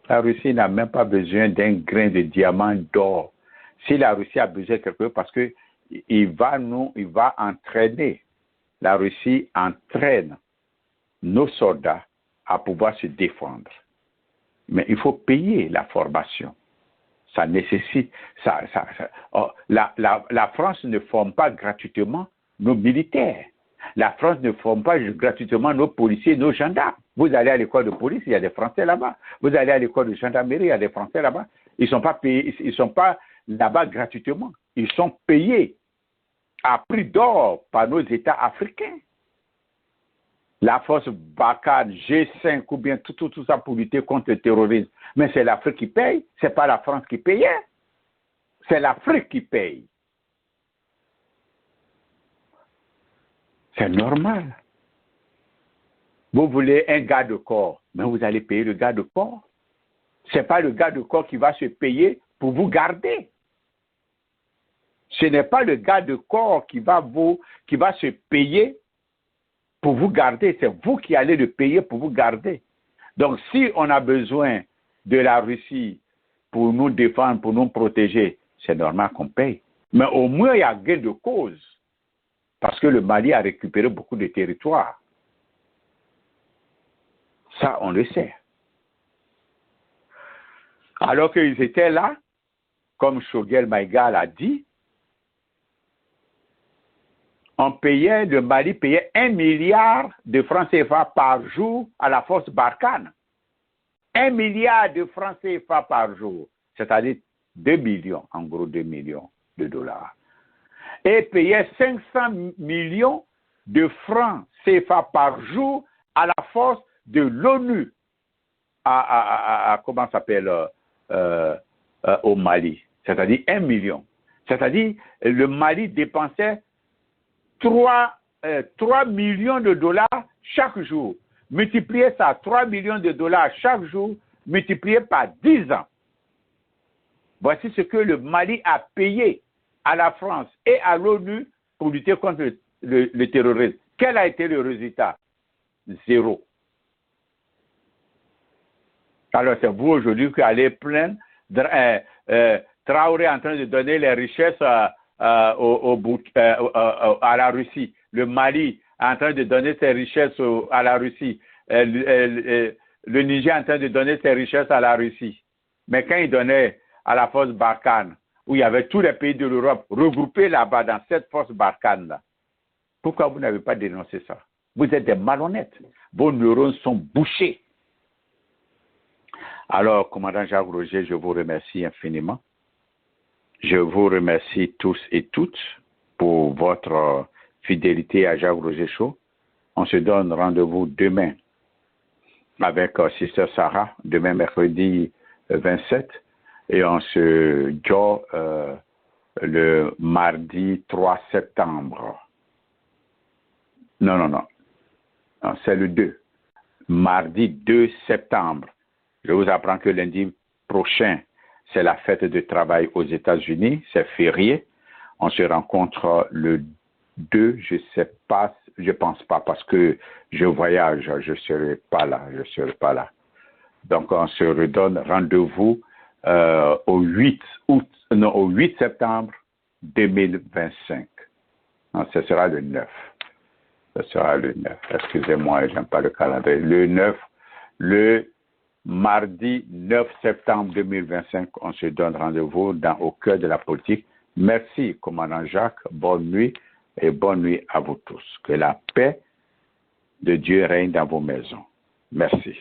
La Russie n'a même pas besoin d'un grain de diamant d'or. Si la Russie a besoin de quelque chose, parce que il va entraîner. La Russie entraîne nos soldats à pouvoir se défendre. Mais il faut payer la formation. Ça nécessite. La France ne forme pas gratuitement nos militaires. La France ne forme pas gratuitement nos policiers, nos gendarmes. Vous allez à l'école de police, il y a des Français là-bas. Vous allez à l'école de gendarmerie, il y a des Français là-bas. Ils ne sont pas payés, ils sont pas là-bas gratuitement. Ils sont payés à prix d'or par nos États africains. La force Barkhane, G5 ou bien tout ça pour lutter contre le terrorisme. Mais c'est l'Afrique qui paye, ce n'est pas la France qui payait. C'est l'Afrique qui paye. C'est normal. Vous voulez un garde de corps, mais vous allez payer le garde de corps. Ce n'est pas le garde de corps qui va se payer pour vous garder. Ce n'est pas le garde de corps qui va se payer pour vous garder. C'est vous qui allez le payer pour vous garder. Donc, si on a besoin de la Russie pour nous défendre, pour nous protéger, c'est normal qu'on paye. Mais au moins, il y a gain de cause. Parce que le Mali a récupéré beaucoup de territoires. Ça, on le sait. Alors qu'ils étaient là, comme Choguel Maïga l'a dit, le Mali payait 1 milliard de francs CFA par jour à la force Barkhane. 1 milliard de francs CFA par jour, c'est-à-dire 2 millions, en gros 2 millions de dollars. Et payait 500 millions de francs CFA par jour à la force de l'ONU, comment ça s'appelle, au Mali, c'est-à-dire 1 million. C'est-à-dire le Mali dépensait 3 millions de dollars chaque jour. Multipliez ça, 3 millions de dollars chaque jour, multiplié par 10 ans. Voici ce que le Mali a payé à la France et à l'ONU pour lutter contre le terrorisme. Quel a été le résultat? Zéro. Alors c'est vous aujourd'hui qui allez plaindre Traoré en train de donner les richesses à la Russie. Le Mali en train de donner ses richesses à la Russie. Le Niger en train de donner ses richesses à la Russie. Mais quand il donnait à la force Barkhane, où il y avait tous les pays de l'Europe regroupés là-bas dans cette force Barkhane-là, pourquoi vous n'avez pas dénoncé ça? Vous êtes des malhonnêtes. Vos neurones sont bouchés. Alors, commandant Jacques Roger, je vous remercie infiniment. Je vous remercie tous et toutes pour votre fidélité à Jacques Roger Show. On se donne rendez-vous demain avec Sister Sarah, demain mercredi 27, et on se dit le mardi 3 septembre. Non, c'est le 2. Mardi 2 septembre. Je vous apprends que lundi prochain, c'est la fête de travail aux États-Unis, c'est férié. On se rencontre le 2, je sais pas, je pense pas parce que je voyage, je serai pas là. Donc, on se redonne rendez-vous au 8 septembre 2025. Non, ce sera le 9. Ce sera le 9. Excusez-moi, j'aime pas le calendrier. Le 9, le mardi 9 septembre 2025, on se donne rendez-vous au cœur de la politique. Merci, commandant Jacques. Bonne nuit et bonne nuit à vous tous. Que la paix de Dieu règne dans vos maisons. Merci.